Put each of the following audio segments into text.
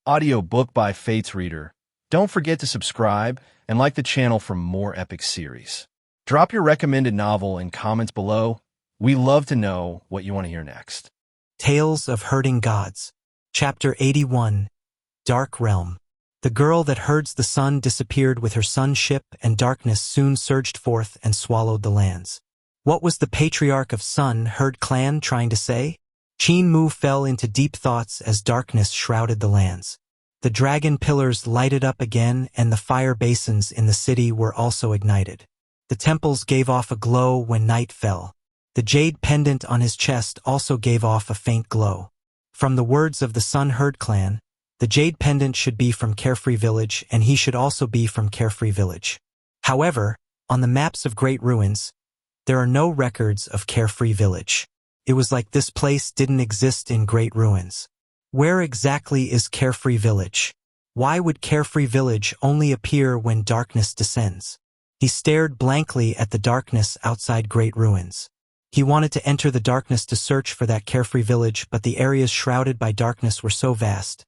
Audiobook by Fate's Reader. Don't forget to subscribe and like the channel for more epic series. Drop your recommended novel in comments below. We love to know what you want to hear next. Tales of Herding Gods. Chapter 81. Dark Realm. The girl that herds the sun disappeared with her sun ship, and darkness soon surged forth and swallowed the lands. What was the patriarch of Sun Herd clan trying to say? Qin Mu fell into deep thoughts as darkness shrouded the lands. The dragon pillars lighted up again, and the fire basins in the city were also ignited. The temples gave off a glow when night fell. The jade pendant on his chest also gave off a faint glow. From the words of the Sun Herd clan, the jade pendant should be from Carefree Village, and he should also be from Carefree Village. However, on the maps of Great Ruins, there are no records of Carefree Village. It was like this place didn't exist in Great Ruins. Where exactly is Carefree Village? Why would Carefree Village only appear when darkness descends? He stared blankly at the darkness outside Great Ruins. He wanted to enter the darkness to search for that Carefree Village, but the areas shrouded by darkness were so vast.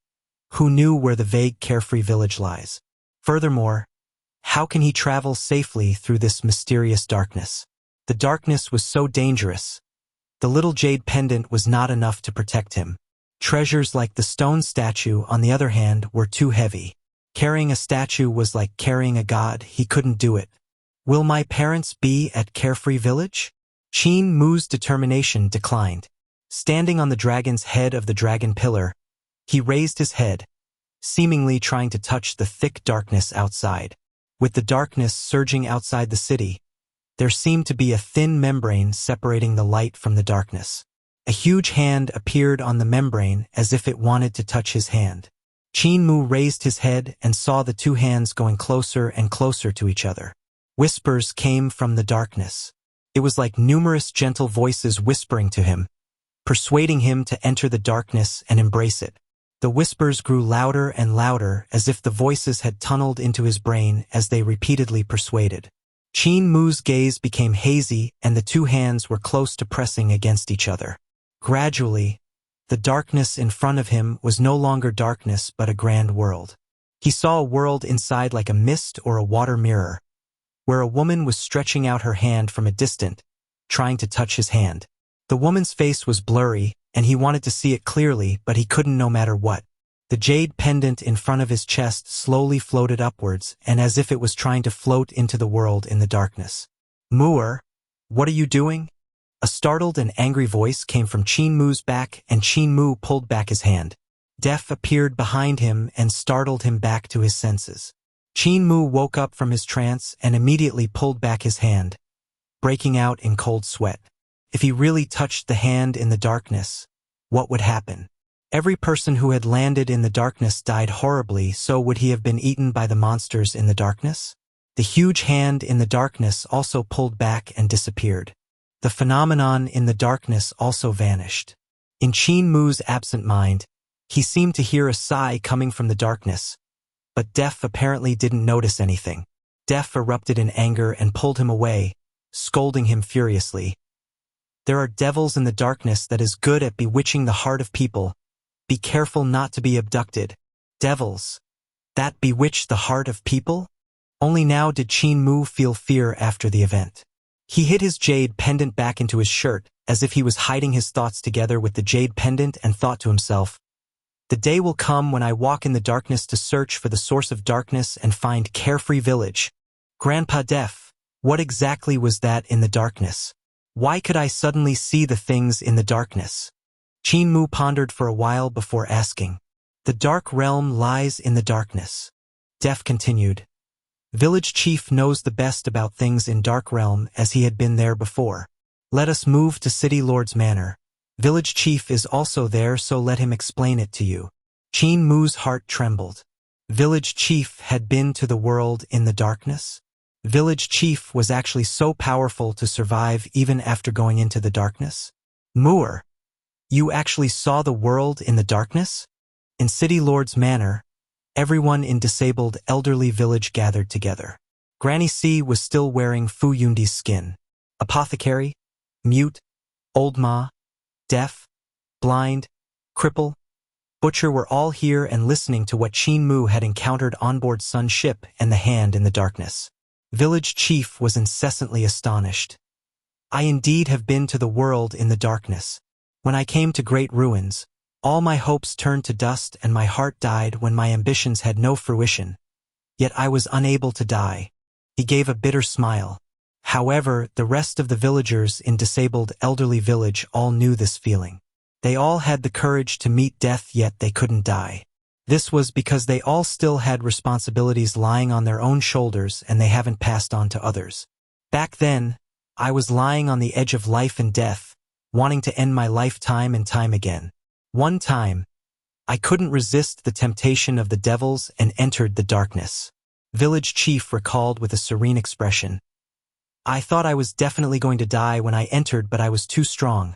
Who knew where the vague Carefree Village lies? Furthermore, how can he travel safely through this mysterious darkness? The darkness was so dangerous. The little jade pendant was not enough to protect him. Treasures like the stone statue, on the other hand, were too heavy. Carrying a statue was like carrying a god. He couldn't do it. Will my parents be at Carefree Village? Qin Mu's determination declined. Standing on the dragon's head of the dragon pillar, he raised his head, seemingly trying to touch the thick darkness outside. With the darkness surging outside the city, there seemed to be a thin membrane separating the light from the darkness. A huge hand appeared on the membrane as if it wanted to touch his hand. Qin Mu raised his head and saw the two hands going closer and closer to each other. Whispers came from the darkness. It was like numerous gentle voices whispering to him, persuading him to enter the darkness and embrace it. The whispers grew louder and louder, as if the voices had tunneled into his brain as they repeatedly persuaded. Qin Mu's gaze became hazy, and the two hands were close to pressing against each other. Gradually, the darkness in front of him was no longer darkness but a grand world. He saw a world inside like a mist or a water mirror, where a woman was stretching out her hand from a distance, trying to touch his hand. The woman's face was blurry, and he wanted to see it clearly, but he couldn't no matter what. The jade pendant in front of his chest slowly floated upwards, and as if it was trying to float into the world in the darkness. Muer, what are you doing? A startled and angry voice came from Qin Mu's back, and Qin Mu pulled back his hand. Death appeared behind him and startled him back to his senses. Qin Mu woke up from his trance and immediately pulled back his hand, breaking out in cold sweat. If he really touched the hand in the darkness, what would happen? Every person who had landed in the darkness died horribly, so would he have been eaten by the monsters in the darkness? The huge hand in the darkness also pulled back and disappeared. The phenomenon in the darkness also vanished. In Qin Mu's absent mind, he seemed to hear a sigh coming from the darkness, but Death apparently didn't notice anything. Death erupted in anger and pulled him away, scolding him furiously. There are devils in the darkness that is good at bewitching the heart of people. Be careful not to be abducted. Devils that bewitch the heart of people? Only now did Qin Mu feel fear after the event. He hid his jade pendant back into his shirt, as if he was hiding his thoughts together with the jade pendant, and thought to himself, the day will come when I walk in the darkness to search for the source of darkness and find Carefree Village. Grandpa Deaf, what exactly was that in the darkness? Why could I suddenly see the things in the darkness? Qin Mu pondered for a while before asking. The dark realm lies in the darkness. Deaf continued. Village Chief knows the best about things in Dark Realm, as he had been there before. Let us move to City Lord's Manor. Village Chief is also there, so let him explain it to you. Qin Mu's heart trembled. Village Chief had been to the world in the darkness? Village Chief was actually so powerful to survive even after going into the darkness? Muer, you actually saw the world in the darkness? In City Lord's Manor, everyone in disabled elderly village gathered together. Granny C was still wearing Fu Yundi's skin. Apothecary, mute, old ma, deaf, blind, cripple, Butcher were all here and listening to what Qin Mu had encountered on board Sun's ship and the hand in the darkness. Village chief was incessantly astonished. I indeed have been to the world in the darkness. When I came to great ruins, all my hopes turned to dust and my heart died when my ambitions had no fruition. Yet I was unable to die. He gave a bitter smile. However, the rest of the villagers in disabled elderly village all knew this feeling. They all had the courage to meet death, yet they couldn't die. This was because they all still had responsibilities lying on their own shoulders and they haven't passed on to others. Back then, I was lying on the edge of life and death, wanting to end my life time and time again. One time, I couldn't resist the temptation of the devils and entered the darkness. Village chief recalled with a serene expression. I thought I was definitely going to die when I entered, but I was too strong.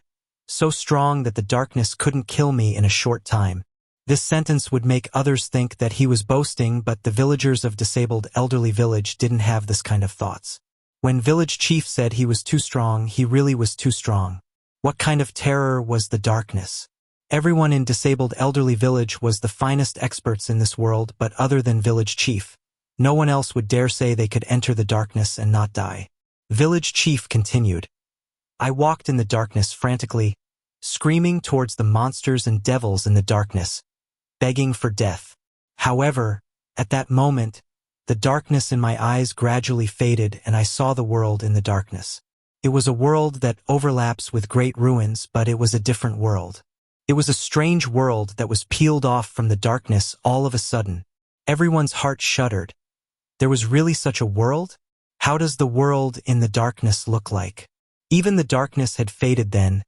So strong that the darkness couldn't kill me in a short time. This sentence would make others think that he was boasting, but the villagers of disabled elderly village didn't have this kind of thoughts. When village chief said he was too strong, he really was too strong. What kind of terror was the darkness? Everyone in disabled elderly village was the finest experts in this world, but other than village chief, no one else would dare say they could enter the darkness and not die. Village chief continued. I walked in the darkness frantically, screaming towards the monsters and devils in the darkness, begging for death. However, at that moment, the darkness in my eyes gradually faded and I saw the world in the darkness. It was a world that overlaps with great ruins, but it was a different world. It was a strange world that was peeled off from the darkness all of a sudden. Everyone's heart shuddered. There was really such a world? How does the world in the darkness look like? Even the darkness had faded then.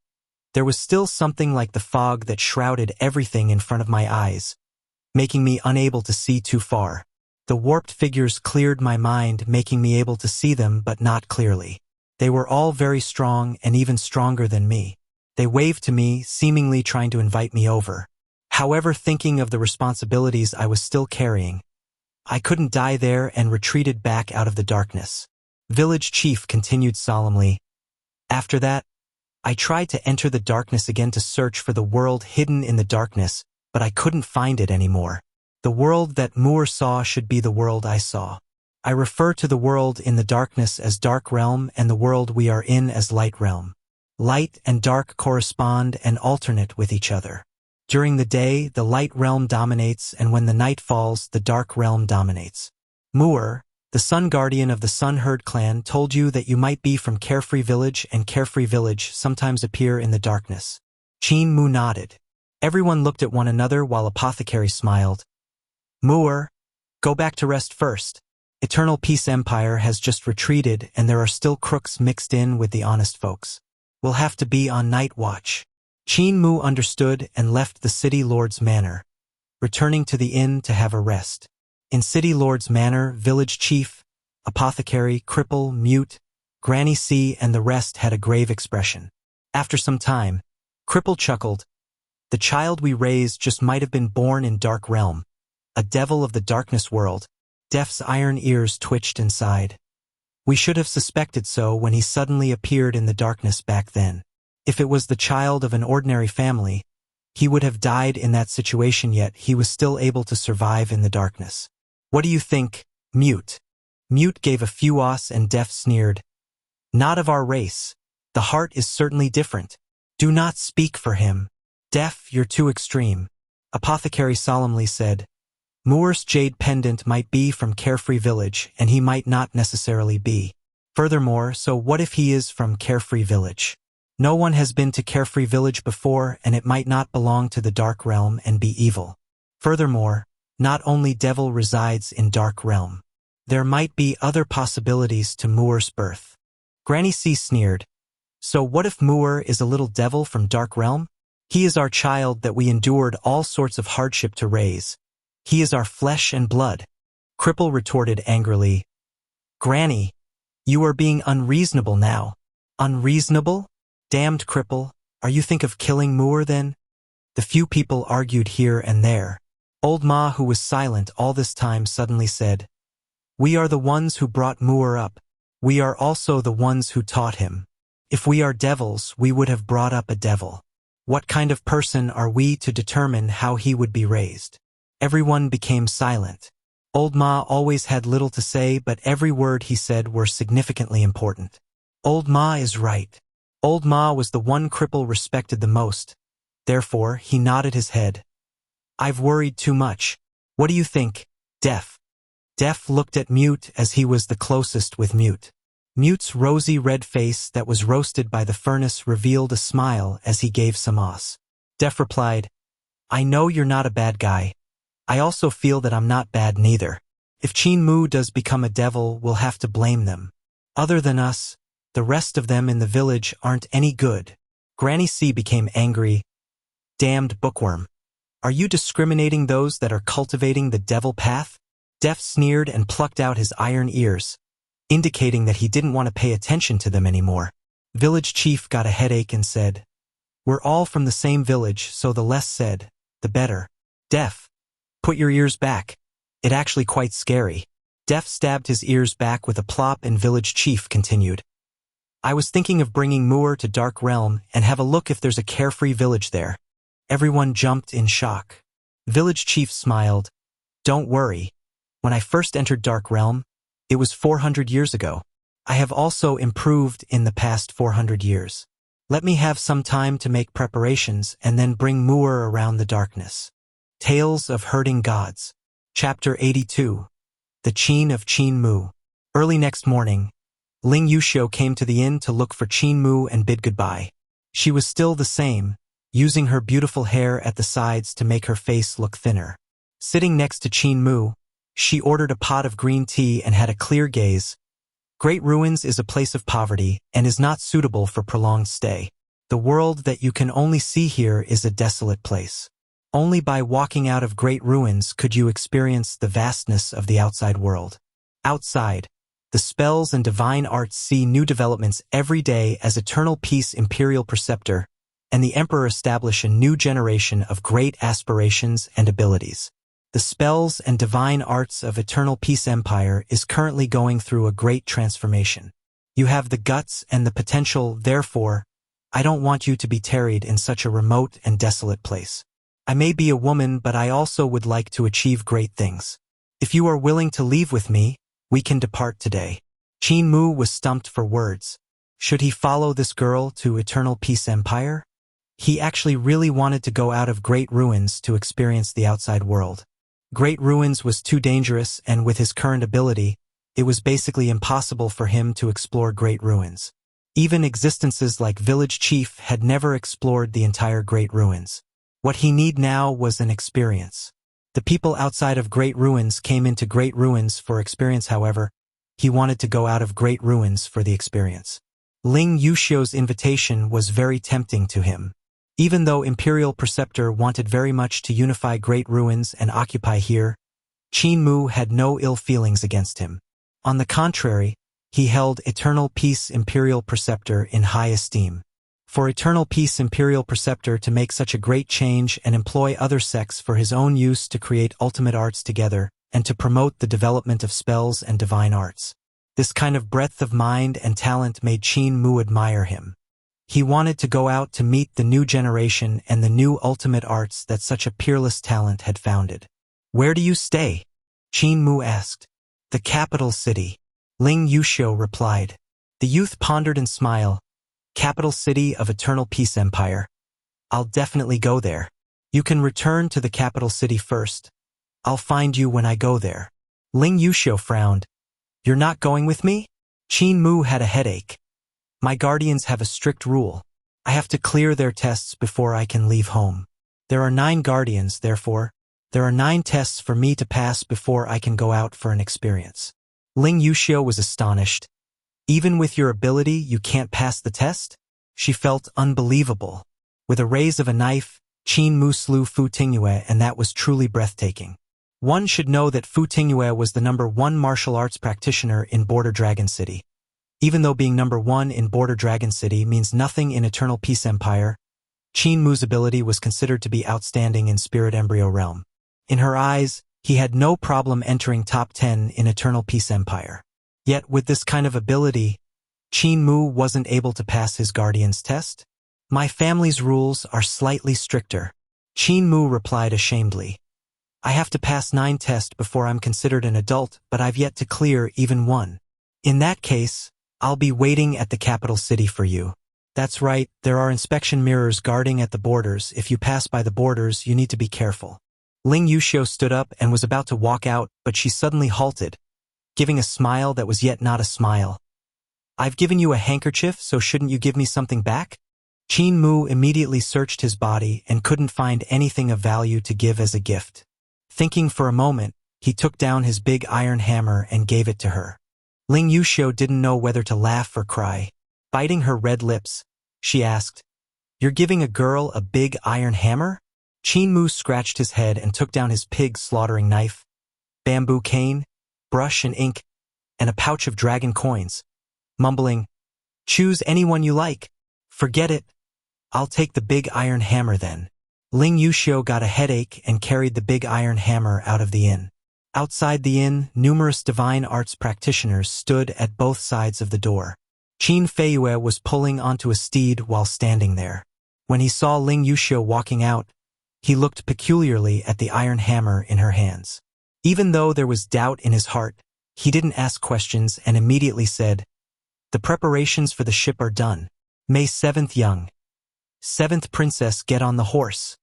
There was still something like the fog that shrouded everything in front of my eyes, making me unable to see too far. The warped figures cleared my mind, making me able to see them, but not clearly. They were all very strong and even stronger than me. They waved to me, seemingly trying to invite me over. However, thinking of the responsibilities I was still carrying, I couldn't die there and retreated back out of the darkness. Village chief continued solemnly. After that, I tried to enter the darkness again to search for the world hidden in the darkness, but I couldn't find it anymore. The world that Moore saw should be the world I saw. I refer to the world in the darkness as dark realm and the world we are in as light realm. Light and dark correspond and alternate with each other. During the day, the light realm dominates, and when the night falls, the dark realm dominates. Moore, the sun guardian of the Sun Herd clan, told you that you might be from Carefree Village, and Carefree Village sometimes appear in the darkness. Qin Mu nodded. Everyone looked at one another while Apothecary smiled. Moore, go back to rest first. Eternal Peace Empire has just retreated, and there are still crooks mixed in with the honest folks. We'll have to be on night watch. Qin Mu understood and left the City Lord's manor, returning to the inn to have a rest. In City Lord's manor, village chief, apothecary, cripple, mute, Granny C and the rest had a grave expression. After some time, Cripple chuckled. The child we raised just might have been born in Dark Realm, a devil of the darkness world. Deaf's iron ears twitched and sighed. We should have suspected so when he suddenly appeared in the darkness back then. If it was the child of an ordinary family, he would have died in that situation, yet he was still able to survive in the darkness. What do you think, Mute? Mute gave a few ahs and Deaf sneered. Not of our race. The heart is certainly different. Do not speak for him. Deaf, you're too extreme. Apothecary solemnly said. Moore's jade pendant might be from Carefree Village, and he might not necessarily be. Furthermore, so what if he is from Carefree Village? No one has been to Carefree Village before, and it might not belong to the Dark Realm and be evil. Furthermore, not only devil resides in Dark Realm. There might be other possibilities to Moore's birth. Granny C sneered. So what if Moore is a little devil from Dark Realm? He is our child that we endured all sorts of hardship to raise. He is our flesh and blood. Cripple retorted angrily. Granny, you are being unreasonable now. Unreasonable? Damned Cripple, are you think of killing Moore then? The few people argued here and there. Old Ma, who was silent all this time, suddenly said, We are the ones who brought Moore up. We are also the ones who taught him. If we are devils, we would have brought up a devil. What kind of person are we to determine how he would be raised? Everyone became silent. Old Ma always had little to say, but every word he said were significantly important. Old Ma is right. Old Ma was the one cripple respected the most. Therefore, he nodded his head. I've worried too much. What do you think, Deaf? Deaf looked at Mute as he was the closest with Mute. Mute's rosy red face that was roasted by the furnace revealed a smile as he gave some os. Deaf replied, I know you're not a bad guy. I also feel that I'm not bad neither. If Qin Mu does become a devil, we'll have to blame them. Other than us, the rest of them in the village aren't any good. Granny C became angry. Damned bookworm. Are you discriminating those that are cultivating the devil path? Deaf sneered and plucked out his iron ears, indicating that he didn't want to pay attention to them anymore. Village chief got a headache and said, We're all from the same village, so the less said, the better. Deaf, put your ears back. It actually quite scary. Deaf stabbed his ears back with a plop and village chief continued. I was thinking of bringing Moor to Dark Realm and have a look if there's a carefree village there. Everyone jumped in shock. Village chief smiled. Don't worry. When I first entered Dark Realm, it was 400 years ago. I have also improved in the past 400 years. Let me have some time to make preparations and then bring Moor around the darkness. Tales of Herding Gods. Chapter 82. The Qin of Qin Mu. Early next morning, Ling Yuxiu came to the inn to look for Qin Mu and bid goodbye. She was still the same, using her beautiful hair at the sides to make her face look thinner. Sitting next to Qin Mu, she ordered a pot of green tea and had a clear gaze. Great Ruins is a place of poverty and is not suitable for prolonged stay. The world that you can only see here is a desolate place. Only by walking out of Great Ruins could you experience the vastness of the outside world. Outside, the spells and divine arts see new developments every day as Eternal Peace Imperial Preceptor and the Emperor establish a new generation of great aspirations and abilities. The spells and divine arts of Eternal Peace Empire is currently going through a great transformation. You have the guts and the potential, therefore, I don't want you to be tarried in such a remote and desolate place. I may be a woman, but I also would like to achieve great things. If you are willing to leave with me, we can depart today. Qin Mu was stumped for words. Should he follow this girl to Eternal Peace Empire? He actually really wanted to go out of Great Ruins to experience the outside world. Great Ruins was too dangerous, and with his current ability, it was basically impossible for him to explore Great Ruins. Even existences like Village Chief had never explored the entire Great Ruins. What he needed now was an experience. The people outside of Great Ruins came into Great Ruins for experience, however, he wanted to go out of Great Ruins for the experience. Ling Yuxiu's invitation was very tempting to him. Even though Imperial Preceptor wanted very much to unify Great Ruins and occupy here, Qin Mu had no ill feelings against him. On the contrary, he held Eternal Peace Imperial Preceptor in high esteem. For Eternal Peace Imperial Preceptor to make such a great change and employ other sects for his own use to create ultimate arts together and to promote the development of spells and divine arts. This kind of breadth of mind and talent made Qin Mu admire him. He wanted to go out to meet the new generation and the new ultimate arts that such a peerless talent had founded. Where do you stay? Qin Mu asked. The capital city. Ling Yuxiu replied. The youth pondered and smiled. Capital city of Eternal Peace Empire. I'll definitely go there. You can return to the capital city first. I'll find you when I go there. Ling Yuxiu frowned. You're not going with me? Qin Mu had a headache. My guardians have a strict rule. I have to clear their tests before I can leave home. There are 9 guardians, therefore. There are 9 tests for me to pass before I can go out for an experience. Ling Yuxiu was astonished. Even with your ability, you can't pass the test? She felt unbelievable. With a raise of a knife, Qin Mu slew Fu Tingyue, and that was truly breathtaking. One should know that Fu Tingyue was the #1 martial arts practitioner in Border Dragon City. Even though being #1 in Border Dragon City means nothing in Eternal Peace Empire, Qin Mu's ability was considered to be outstanding in Spirit Embryo Realm. In her eyes, he had no problem entering top 10 in Eternal Peace Empire. Yet with this kind of ability, Qin Mu wasn't able to pass his guardian's test. My family's rules are slightly stricter. Qin Mu replied ashamedly. I have to pass 9 tests before I'm considered an adult, but I've yet to clear even one. In that case, I'll be waiting at the capital city for you. That's right, there are inspection mirrors guarding at the borders. If you pass by the borders, you need to be careful. Ling Yuxiu stood up and was about to walk out, but she suddenly halted, giving a smile that was yet not a smile. I've given you a handkerchief, so shouldn't you give me something back? Qin Mu immediately searched his body and couldn't find anything of value to give as a gift. Thinking for a moment, he took down his big iron hammer and gave it to her. Ling Yuxiu didn't know whether to laugh or cry. Biting her red lips, she asked, You're giving a girl a big iron hammer? Qin Mu scratched his head and took down his pig slaughtering knife, bamboo cane, brush and ink, and a pouch of dragon coins, mumbling, Choose anyone you like. Forget it. I'll take the big iron hammer then. Ling Yuxiu got a headache and carried the big iron hammer out of the inn. Outside the inn, numerous divine arts practitioners stood at both sides of the door. Qin Feiyue was pulling onto a steed while standing there. When he saw Ling Yuxiu walking out, he looked peculiarly at the iron hammer in her hands. Even though there was doubt in his heart, he didn't ask questions and immediately said, The preparations for the ship are done. May 7th young. 7th princess get on the horse.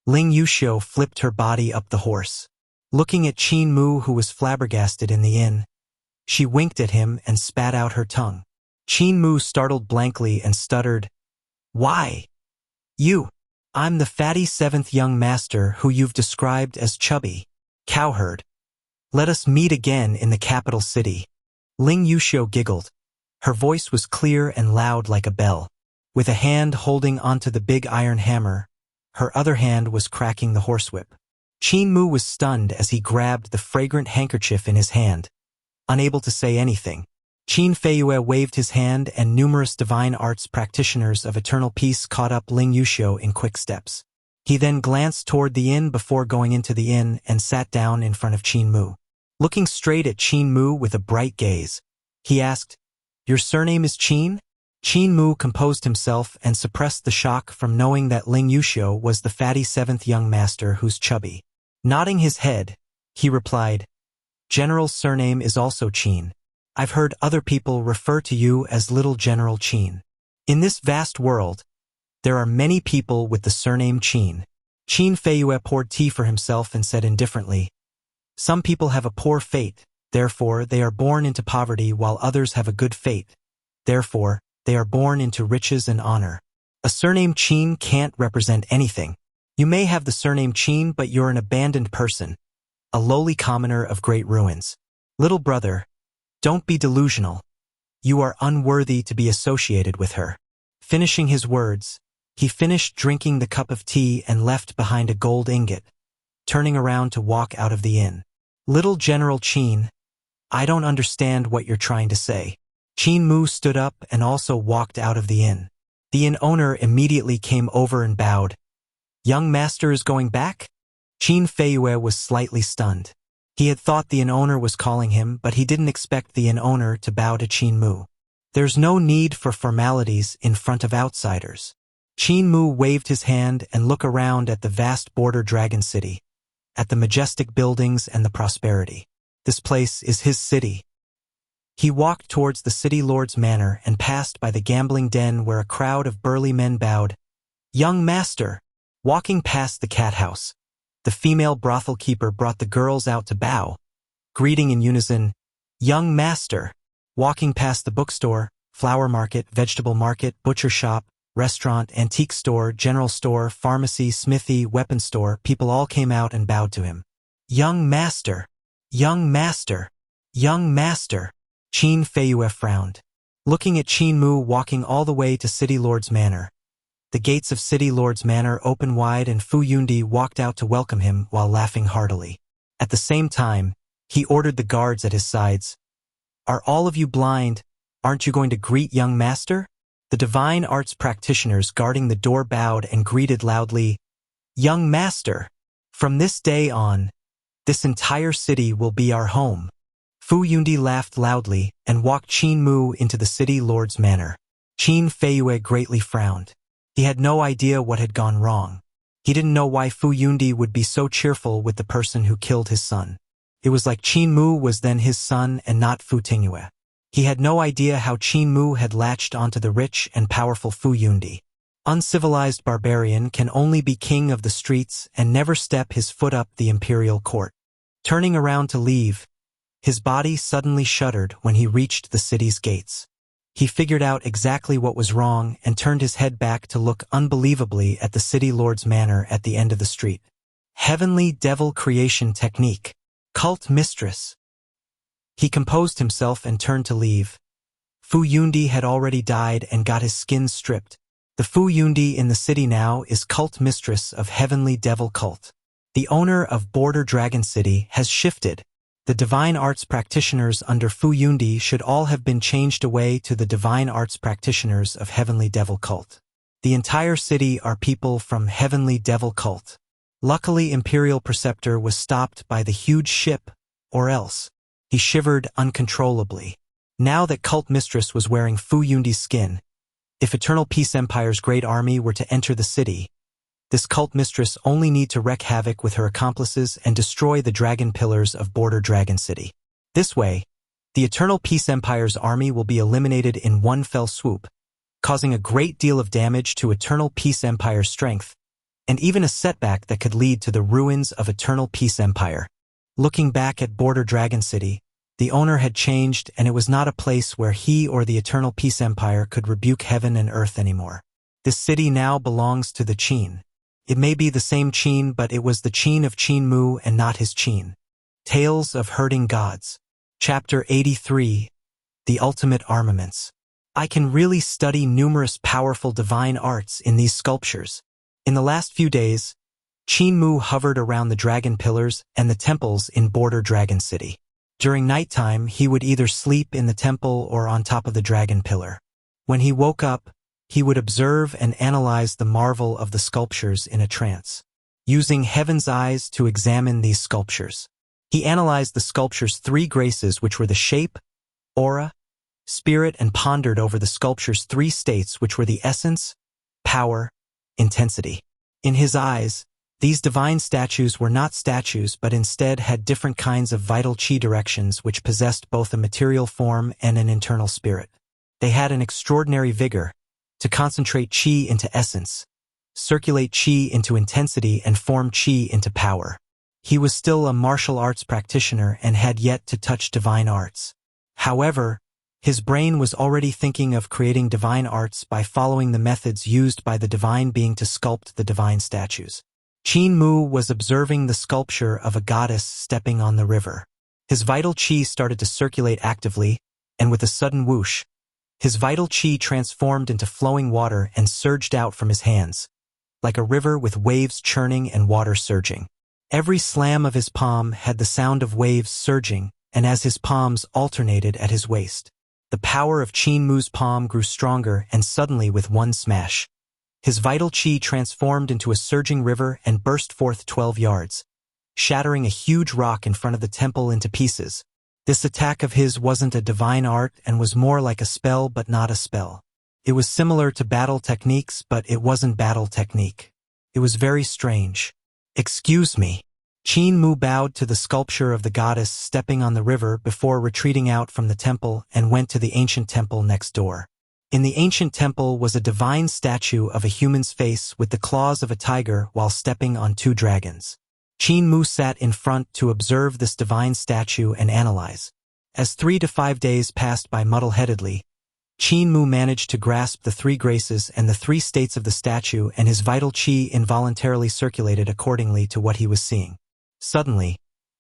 Ling Yuxiu flipped her body up the horse. Looking at Qin Mu, who was flabbergasted in the inn, she winked at him and spat out her tongue. Qin Mu startled blankly and stuttered, Why? You. I'm the fatty 7th young master who you've described as chubby. Cowherd. Let us meet again in the capital city. Ling Yuxiu giggled. Her voice was clear and loud like a bell. With a hand holding onto the big iron hammer, her other hand was cracking the horsewhip. Qin Mu was stunned as he grabbed the fragrant handkerchief in his hand. Unable to say anything, Qin Feiyue waved his hand and numerous divine arts practitioners of eternal peace caught up Ling Yuxiu in quick steps. He then glanced toward the inn before going into the inn and sat down in front of Qin Mu. Looking straight at Qin Mu with a bright gaze, he asked, Your surname is Qin? Qin Mu composed himself and suppressed the shock from knowing that Ling Yuxiu was the fatty 7th young master who's chubby. Nodding his head, he replied, General's surname is also Qin. I've heard other people refer to you as Little General Qin. In this vast world, there are many people with the surname Qin. Qin Feiyue poured tea for himself and said indifferently, Some people have a poor fate, therefore they are born into poverty, while others have a good fate. Therefore, they are born into riches and honor. A surname Qin can't represent anything. You may have the surname Qin, but you're an abandoned person, a lowly commoner of great ruins. Little brother, don't be delusional. You are unworthy to be associated with her. Finishing his words, he finished drinking the cup of tea and left behind a gold ingot, turning around to walk out of the inn. Little General Qin, I don't understand what you're trying to say. Qin Mu stood up and also walked out of the inn. The inn owner immediately came over and bowed. Young master is going back? Qin Feiyue was slightly stunned. He had thought the inn owner was calling him, but he didn't expect the inn owner to bow to Qin Mu. There's no need for formalities in front of outsiders. Qin Mu waved his hand and looked around at the vast border dragon city, at the majestic buildings and the prosperity. This place is his city. He walked towards the city lord's manor and passed by the gambling den where a crowd of burly men bowed. Young master! Walking past the cat house, the female brothel keeper brought the girls out to bow, greeting in unison, Young master! Walking past the bookstore, flower market, vegetable market, butcher shop, restaurant, antique store, general store, pharmacy, smithy, weapon store, people all came out and bowed to him. Young master! Young master! Young master! Qin Feiyue frowned. Looking at Qin Mu walking all the way to City Lord's Manor. The gates of City Lord's Manor opened wide and Fu Yundi walked out to welcome him while laughing heartily. At the same time, he ordered the guards at his sides. Are all of you blind? Aren't you going to greet young master? The divine arts practitioners guarding the door bowed and greeted loudly, Young master! From this day on, this entire city will be our home. Fu Yundi laughed loudly and walked Qin Mu into the City Lord's Manor. Qin Feiyue greatly frowned. He had no idea what had gone wrong. He didn't know why Fu Yundi would be so cheerful with the person who killed his son. It was like Qin Mu was then his son and not Fu Tingyue. He had no idea how Qin Mu had latched onto the rich and powerful Fu Yundi. Uncivilized barbarian can only be king of the streets and never step his foot up the imperial court. Turning around to leave, his body suddenly shuddered when he reached the city's gates. He figured out exactly what was wrong and turned his head back to look unbelievably at the city lord's manor at the end of the street. Heavenly devil creation technique. Cult mistress. He composed himself and turned to leave. Fu Yundi had already died and got his skin stripped. The Fu Yundi in the city now is cult mistress of Heavenly Devil Cult. The owner of Border Dragon City has shifted. The divine arts practitioners under Fu Yundi should all have been changed away to the divine arts practitioners of Heavenly Devil Cult. The entire city are people from Heavenly Devil Cult. Luckily, Imperial Preceptor was stopped by the huge ship, or else. He shivered uncontrollably. Now that Cult Mistress was wearing Fu Yundi's skin, if Eternal Peace Empire's great army were to enter the city, this Cult Mistress only need to wreak havoc with her accomplices and destroy the dragon pillars of Border Dragon City. This way, the Eternal Peace Empire's army will be eliminated in one fell swoop, causing a great deal of damage to Eternal Peace Empire's strength, and even a setback that could lead to the ruins of Eternal Peace Empire. Looking back at Border Dragon City, the owner had changed and it was not a place where he or the Eternal Peace Empire could rebuke heaven and earth anymore. This city now belongs to the Qin. It may be the same Qin, but it was the Qin of Qin Mu and not his Qin. Tales of Herding Gods. Chapter 83. The Ultimate Armaments. I can really study numerous powerful divine arts in these sculptures. In the last few days, Qin Mu hovered around the dragon pillars and the temples in Border Dragon City. During nighttime, he would either sleep in the temple or on top of the dragon pillar. When he woke up, he would observe and analyze the marvel of the sculptures in a trance, using heaven's eyes to examine these sculptures. He analyzed the sculpture's three graces, which were the shape, aura, spirit, and pondered over the sculpture's three states, which were the essence, power, intensity. In his eyes, these divine statues were not statues but instead had different kinds of vital chi directions which possessed both a material form and an internal spirit. They had an extraordinary vigor to concentrate chi into essence, circulate chi into intensity, and form chi into power. He was still a martial arts practitioner and had yet to touch divine arts. However, his brain was already thinking of creating divine arts by following the methods used by the divine being to sculpt the divine statues. Qin Mu was observing the sculpture of a goddess stepping on the river. His vital chi started to circulate actively, and with a sudden whoosh, his vital chi transformed into flowing water and surged out from his hands, like a river with waves churning and water surging. Every slam of his palm had the sound of waves surging, and as his palms alternated at his waist, the power of Qin Mu's palm grew stronger, and suddenly with one smash, his vital chi transformed into a surging river and burst forth 12 yards, shattering a huge rock in front of the temple into pieces. This attack of his wasn't a divine art and was more like a spell but not a spell. It was similar to battle techniques, but it wasn't battle technique. It was very strange. "Excuse me." Qin Mu bowed to the sculpture of the goddess stepping on the river before retreating out from the temple and went to the ancient temple next door. In the ancient temple was a divine statue of a human's face with the claws of a tiger while stepping on two dragons. Qin Mu sat in front to observe this divine statue and analyze. As 3 to 5 days passed by muddle-headedly, Qin Mu managed to grasp the three graces and the three states of the statue, and his vital chi involuntarily circulated accordingly to what he was seeing. Suddenly,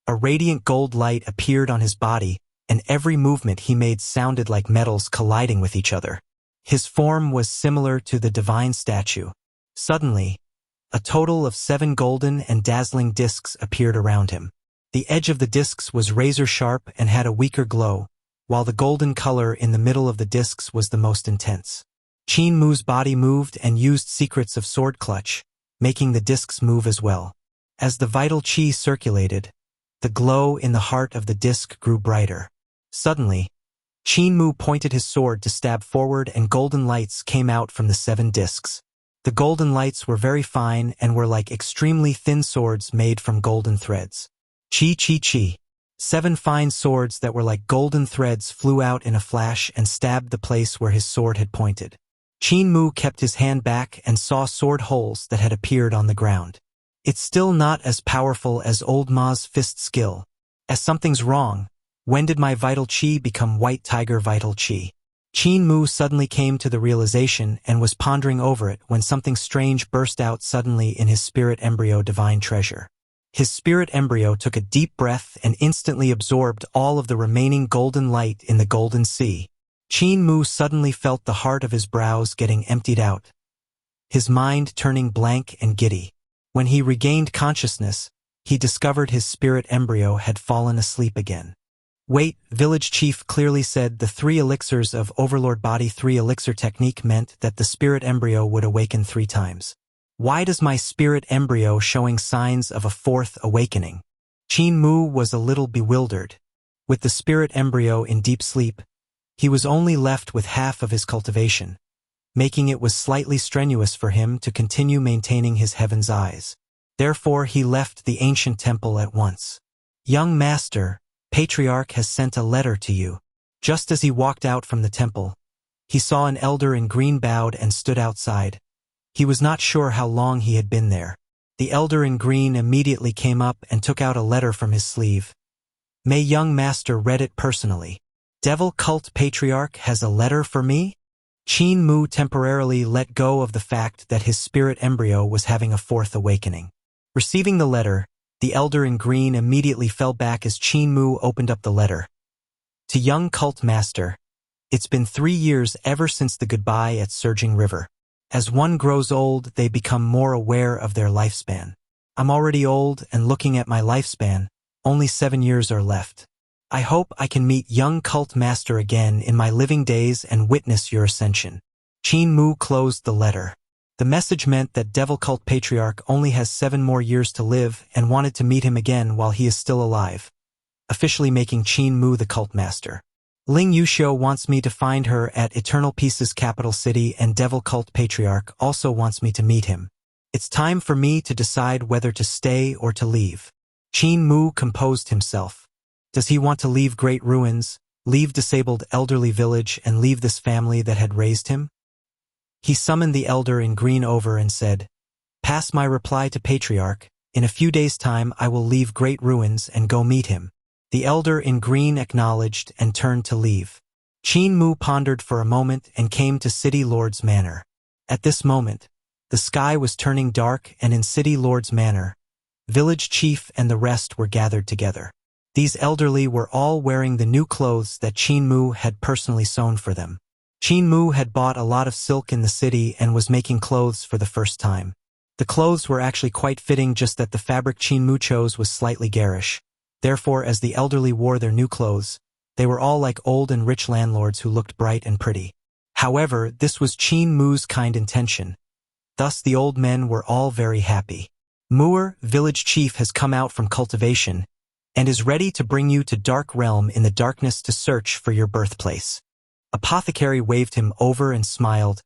a radiant gold light appeared on his body, and every movement he made sounded like metals colliding with each other. His form was similar to the divine statue. Suddenly, a total of 7 golden and dazzling discs appeared around him. The edge of the discs was razor-sharp and had a weaker glow, while the golden color in the middle of the discs was the most intense. Qin Mu's body moved and used secrets of sword clutch, making the discs move as well. As the vital chi circulated, the glow in the heart of the disc grew brighter. Suddenly, Qin Mu pointed his sword to stab forward, and golden lights came out from the 7 discs. The golden lights were very fine and were like extremely thin swords made from golden threads. Chi chi chi. 7 fine swords that were like golden threads flew out in a flash and stabbed the place where his sword had pointed. Qin Mu kept his hand back and saw sword holes that had appeared on the ground. It's still not as powerful as old Ma's fist skill. As something's wrong. When did my vital chi become white tiger vital chi? Qin Mu suddenly came to the realization and was pondering over it when something strange burst out suddenly in his spirit embryo divine treasure. His spirit embryo took a deep breath and instantly absorbed all of the remaining golden light in the golden sea. Qin Mu suddenly felt the heart of his brows getting emptied out, his mind turning blank and giddy. When he regained consciousness, he discovered his spirit embryo had fallen asleep again. Wait, village chief clearly said the 3 elixirs of Overlord Body 3 elixir technique meant that the spirit embryo would awaken 3 times. Why does my spirit embryo showing signs of a 4th awakening? Qin Mu was a little bewildered. With the spirit embryo in deep sleep, he was only left with half of his cultivation, making it was slightly strenuous for him to continue maintaining his heaven's eyes. Therefore he left the ancient temple at once. Young master, Patriarch has sent a letter to you. Just as he walked out from the temple, he saw an elder in green bowed and stood outside. He was not sure how long he had been there. The elder in green immediately came up and took out a letter from his sleeve. May young master read it personally. Devil Cult Patriarch has a letter for me? Qin Mu temporarily let go of the fact that his spirit embryo was having a 4th awakening. Receiving the letter, the elder in green immediately fell back as Qin Mu opened up the letter. To young cult master, it's been 3 years ever since the goodbye at Surging River. As one grows old, they become more aware of their lifespan. I'm already old and looking at my lifespan, only 7 years are left. I hope I can meet young cult master again in my living days and witness your ascension. Qin Mu closed the letter. The message meant that Devil Cult Patriarch only has 7 more years to live and wanted to meet him again while he is still alive, officially making Qin Mu the cult master. Ling Yuxiu wants me to find her at Eternal Peace's capital city, and Devil Cult Patriarch also wants me to meet him. It's time for me to decide whether to stay or to leave. Qin Mu composed himself. Does he want to leave Great Ruins, leave disabled elderly village, and leave this family that had raised him? He summoned the elder in green over and said, Pass my reply to Patriarch. In a few days' time I will leave Great Ruins and go meet him. The elder in green acknowledged and turned to leave. Qin Mu pondered for a moment and came to City Lord's Manor. At this moment, the sky was turning dark, and in City Lord's Manor, village chief and the rest were gathered together. These elderly were all wearing the new clothes that Qin Mu had personally sewn for them. Qin Mu had bought a lot of silk in the city and was making clothes for the first time. The clothes were actually quite fitting, just that the fabric Qin Mu chose was slightly garish. Therefore, as the elderly wore their new clothes, they were all like old and rich landlords who looked bright and pretty. However, this was Qin Mu's kind intention. Thus the old men were all very happy. Mu'er, village chief, has come out from cultivation and is ready to bring you to Dark Realm in the darkness to search for your birthplace. Apothecary waved him over and smiled.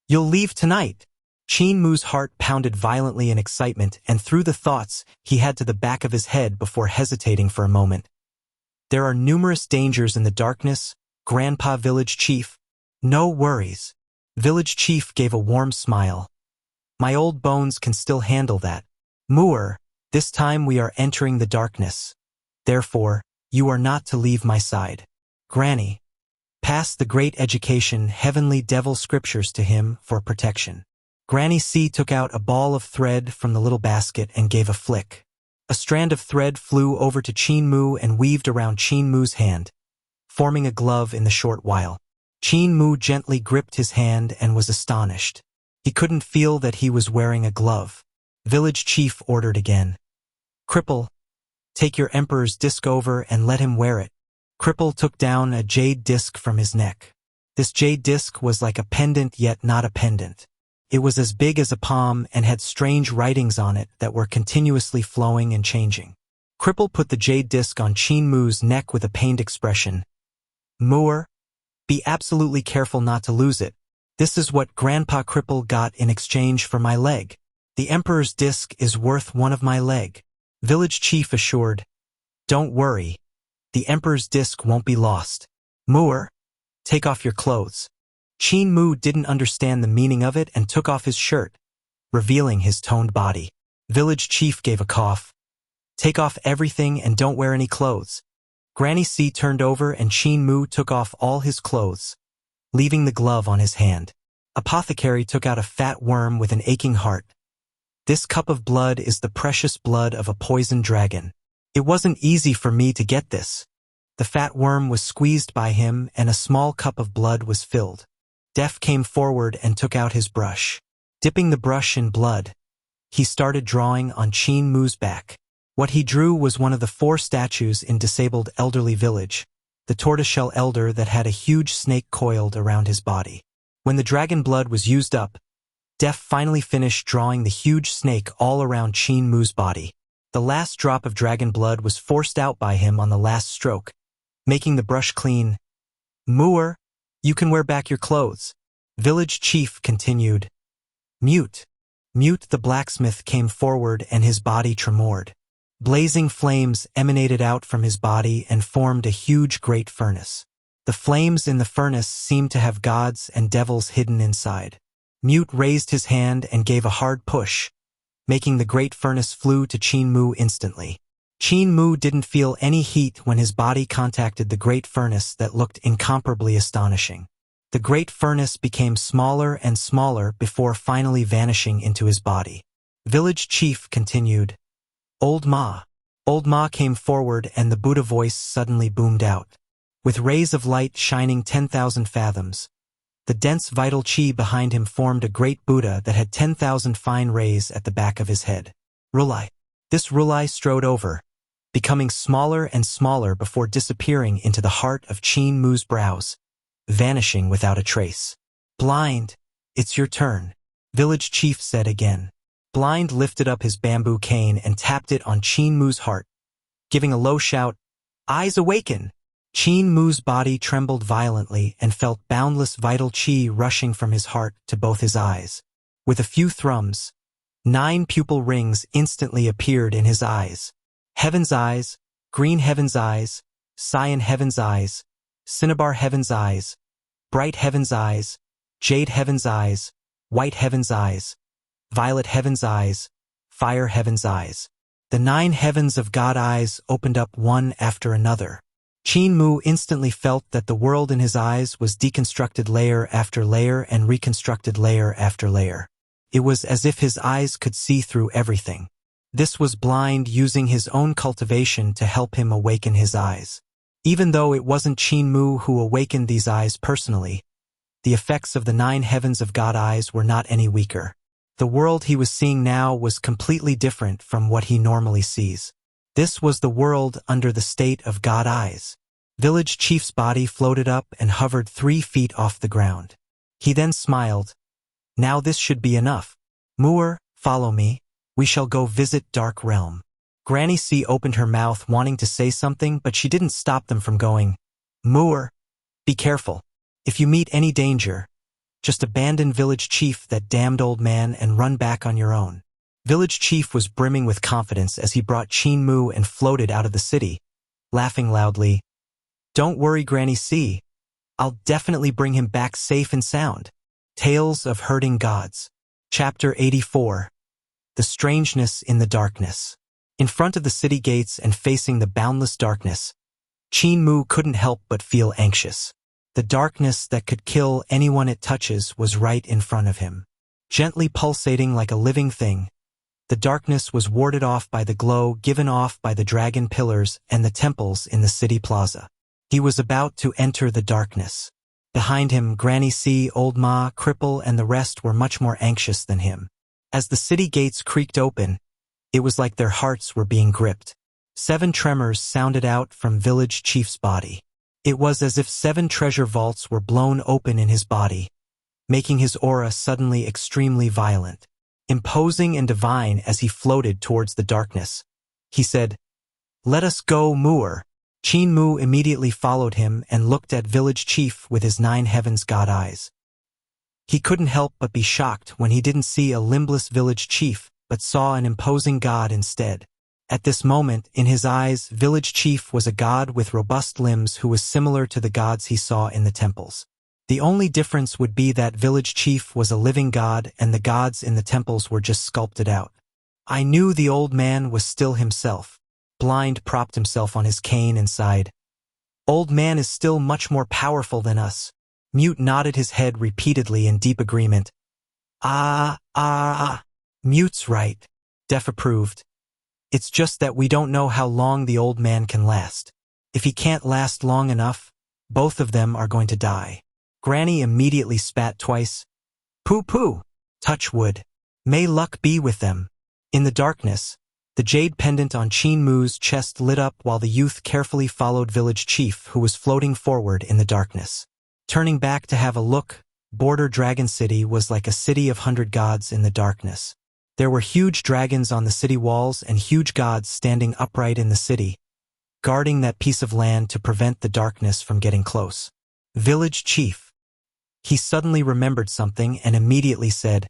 You'll leave tonight. Qin Mu's heart pounded violently in excitement, and threw the thoughts he had to the back of his head before hesitating for a moment. There are numerous dangers in the darkness, Grandpa Village Chief. No worries. Village Chief gave a warm smile. My old bones can still handle that. Mu'er, this time we are entering the darkness. Therefore, you are not to leave my side. Granny, pass the great education heavenly devil scriptures to him for protection. Granny C took out a ball of thread from the little basket and gave a flick. A strand of thread flew over to Qin Mu and weaved around Qin Mu's hand, forming a glove in the short while. Qin Mu gently gripped his hand and was astonished. He couldn't feel that he was wearing a glove. Village chief ordered again. Cripple, take your emperor's disc over and let him wear it. Cripple took down a jade disc from his neck. This jade disc was like a pendant, yet not a pendant. It was as big as a palm and had strange writings on it that were continuously flowing and changing. Cripple put the jade disc on Qin Mu's neck with a pained expression. Mu'er, be absolutely careful not to lose it. This is what Grandpa Cripple got in exchange for my leg. The Emperor's disc is worth one of my leg. Village chief assured, "Don't worry. The Emperor's disc won't be lost. Mu'er, take off your clothes." Qin Mu didn't understand the meaning of it and took off his shirt, revealing his toned body. Village chief gave a cough. "Take off everything and don't wear any clothes." Granny C turned over and Qin Mu took off all his clothes, leaving the glove on his hand. Apothecary took out a fat worm with an aching heart. "This cup of blood is the precious blood of a poisoned dragon. It wasn't easy for me to get this." The fat worm was squeezed by him and a small cup of blood was filled. Def came forward and took out his brush. Dipping the brush in blood, he started drawing on Qin Mu's back. What he drew was one of the 4 statues in disabled elderly village, the tortoiseshell elder that had a huge snake coiled around his body. When the dragon blood was used up, Def finally finished drawing the huge snake all around Qin Mu's body. The last drop of dragon blood was forced out by him on the last stroke, making the brush clean. "Mu'er, you can wear back your clothes." Village chief continued. Mute the blacksmith came forward and his body tremored. Blazing flames emanated out from his body and formed a huge great furnace. The flames in the furnace seemed to have gods and devils hidden inside. Mute raised his hand and gave a hard push, making the great furnace flew to Qin Mu instantly. Qin Mu didn't feel any heat when his body contacted the great furnace that looked incomparably astonishing. The great furnace became smaller and smaller before finally vanishing into his body. Village chief continued. Old Ma came forward and the Buddha voice suddenly boomed out. With rays of light shining 10,000 fathoms, the dense vital qi behind him formed a great Buddha that had 10,000 fine rays at the back of his head. Rulai. This Rulai strode over, becoming smaller and smaller before disappearing into the heart of Qin Mu's brows, vanishing without a trace. Blind, it's your turn, village chief said again. Blind lifted up his bamboo cane and tapped it on Qin Mu's heart, giving a low shout, "Eyes awaken!" Qin Mu's body trembled violently and felt boundless vital qi rushing from his heart to both his eyes. With a few thrums, 9 pupil rings instantly appeared in his eyes. Heaven's eyes, green heaven's eyes, cyan heaven's eyes, cinnabar heaven's eyes, bright heaven's eyes, jade heaven's eyes, white heaven's eyes, violet heaven's eyes, fire heaven's eyes. The 9 heavens of God eyes opened up one after another. Qin Mu instantly felt that the world in his eyes was deconstructed layer after layer and reconstructed layer after layer. It was as if his eyes could see through everything. This was Blind using his own cultivation to help him awaken his eyes. Even though it wasn't Qin Mu who awakened these eyes personally, the effects of the 9 heavens of God eyes were not any weaker. The world he was seeing now was completely different from what he normally sees. This was the world under the state of God eyes. Village chief's body floated up and hovered 3 feet off the ground. He then smiled. Now this should be enough. Mu'er, follow me. We shall go visit Dark Realm. Granny C opened her mouth wanting to say something, but she didn't stop them from going. Mu'er, be careful. If you meet any danger, just abandon village chief, that damned old man, and run back on your own. Village chief was brimming with confidence as he brought Qin Mu and floated out of the city, laughing loudly. Don't worry, Granny C. I'll definitely bring him back safe and sound. Tales of Herding Gods. Chapter 84. The Strangeness in the Darkness. In front of the city gates and facing the boundless darkness, Qin Mu couldn't help but feel anxious. The darkness that could kill anyone it touches was right in front of him. Gently pulsating like a living thing, the darkness was warded off by the glow given off by the dragon pillars and the temples in the city plaza. He was about to enter the darkness. Behind him, Granny C, Old Ma, Cripple, and the rest were much more anxious than him. As the city gates creaked open, it was like their hearts were being gripped. 7 tremors sounded out from village chief's body. It was as if 7 treasure vaults were blown open in his body, making his aura suddenly extremely violent. Imposing and divine as he floated towards the darkness, he said, "Let us go, Mu'er." Qin Mu immediately followed him and looked at village chief with his 9 heavens God eyes. He couldn't help but be shocked when he didn't see a limbless village chief, but saw an imposing god instead. At this moment, in his eyes, village chief was a god with robust limbs who was similar to the gods he saw in the temples. The only difference would be that village chief was a living god and the gods in the temples were just sculpted out. I knew the old man was still himself. Blind propped himself on his cane and sighed. Old man is still much more powerful than us. Mute nodded his head repeatedly in deep agreement. Mute's right. Deaf approved. It's just that we don't know how long the old man can last. If he can't last long enough, both of them are going to die. Granny immediately spat twice. Pooh. Touch wood. May luck be with them. In the darkness, the jade pendant on Qin Mu's chest lit up while the youth carefully followed village chief who was floating forward in the darkness. Turning back to have a look, Border Dragon City was like a city of 100 gods in the darkness. There were huge dragons on the city walls and huge gods standing upright in the city, guarding that piece of land to prevent the darkness from getting close. Village chief. He suddenly remembered something and immediately said,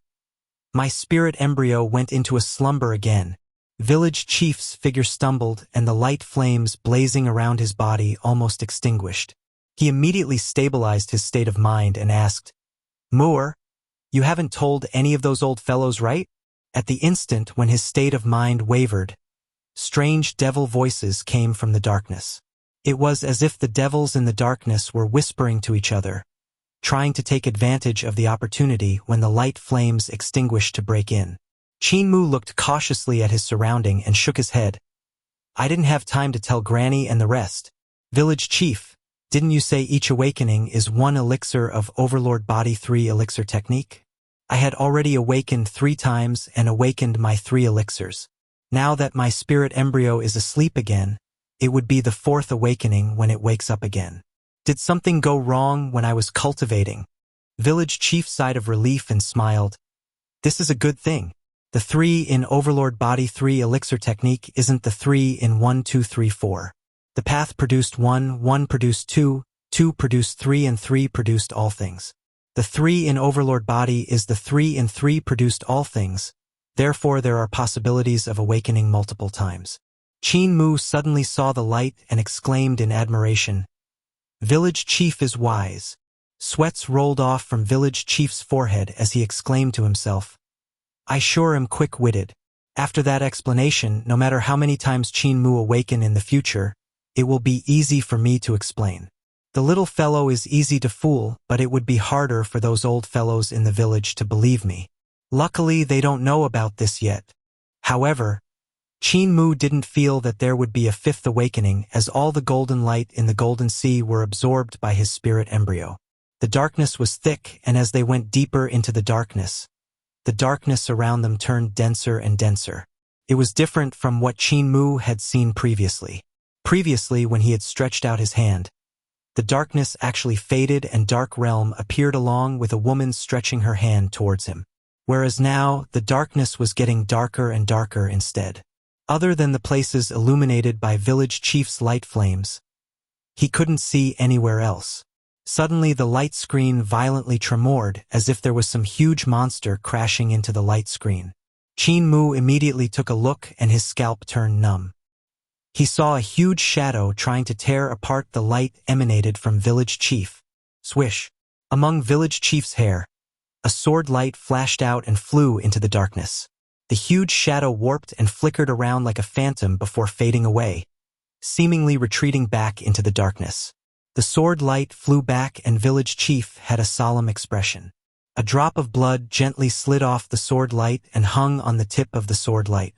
"My spirit embryo went into a slumber again." Village chief's figure stumbled and the light flames blazing around his body almost extinguished. He immediately stabilized his state of mind and asked, "Moor, you haven't told any of those old fellows, right?" At the instant when his state of mind wavered, strange devil voices came from the darkness. It was as if the devils in the darkness were whispering to each other, trying to take advantage of the opportunity when the light flames extinguished to break in. Qin Mu looked cautiously at his surrounding and shook his head. "I didn't have time to tell Granny and the rest. Village chief, didn't you say each awakening is 1 elixir of Overlord Body 3 elixir technique? I had already awakened 3 times and awakened my 3 elixirs. Now that my spirit embryo is asleep again, it would be the 4th awakening when it wakes up again. Did something go wrong when I was cultivating?" Village chief sighed of relief and smiled. "This is a good thing. The 3 in Overlord Body 3 elixir technique isn't the 3 in 1, 2, 3, 4. The path produced 1, 1 produced 2, 2 produced 3 and 3 produced all things. The 3 in Overlord Body is the 3 in 3 produced all things, therefore there are possibilities of awakening multiple times." Qin Mu suddenly saw the light and exclaimed in admiration, "Village chief is wise." Sweats rolled off from village chief's forehead as he exclaimed to himself, "I sure am quick-witted." After that explanation, no matter how many times Qin Mu awaken in the future, it will be easy for me to explain. The little fellow is easy to fool, but it would be harder for those old fellows in the village to believe me. Luckily, they don't know about this yet. However, Qin Mu didn't feel that there would be a 5th awakening as all the golden light in the Golden Sea were absorbed by his spirit embryo. The darkness was thick, and as they went deeper into the darkness around them turned denser and denser. It was different from what Qin Mu had seen previously. Previously, when he had stretched out his hand, the darkness actually faded and dark realm appeared along with a woman stretching her hand towards him. Whereas now, the darkness was getting darker and darker instead. Other than the places illuminated by village chief's light flames, he couldn't see anywhere else. Suddenly the light screen violently tremored as if there was some huge monster crashing into the light screen. Qin Mu immediately took a look and his scalp turned numb. He saw a huge shadow trying to tear apart the light emanated from village chief. Swish! Among village chief's hair, a sword light flashed out and flew into the darkness. The huge shadow warped and flickered around like a phantom before fading away, seemingly retreating back into the darkness. The sword light flew back and village chief had a solemn expression. A drop of blood gently slid off the sword light and hung on the tip of the sword light.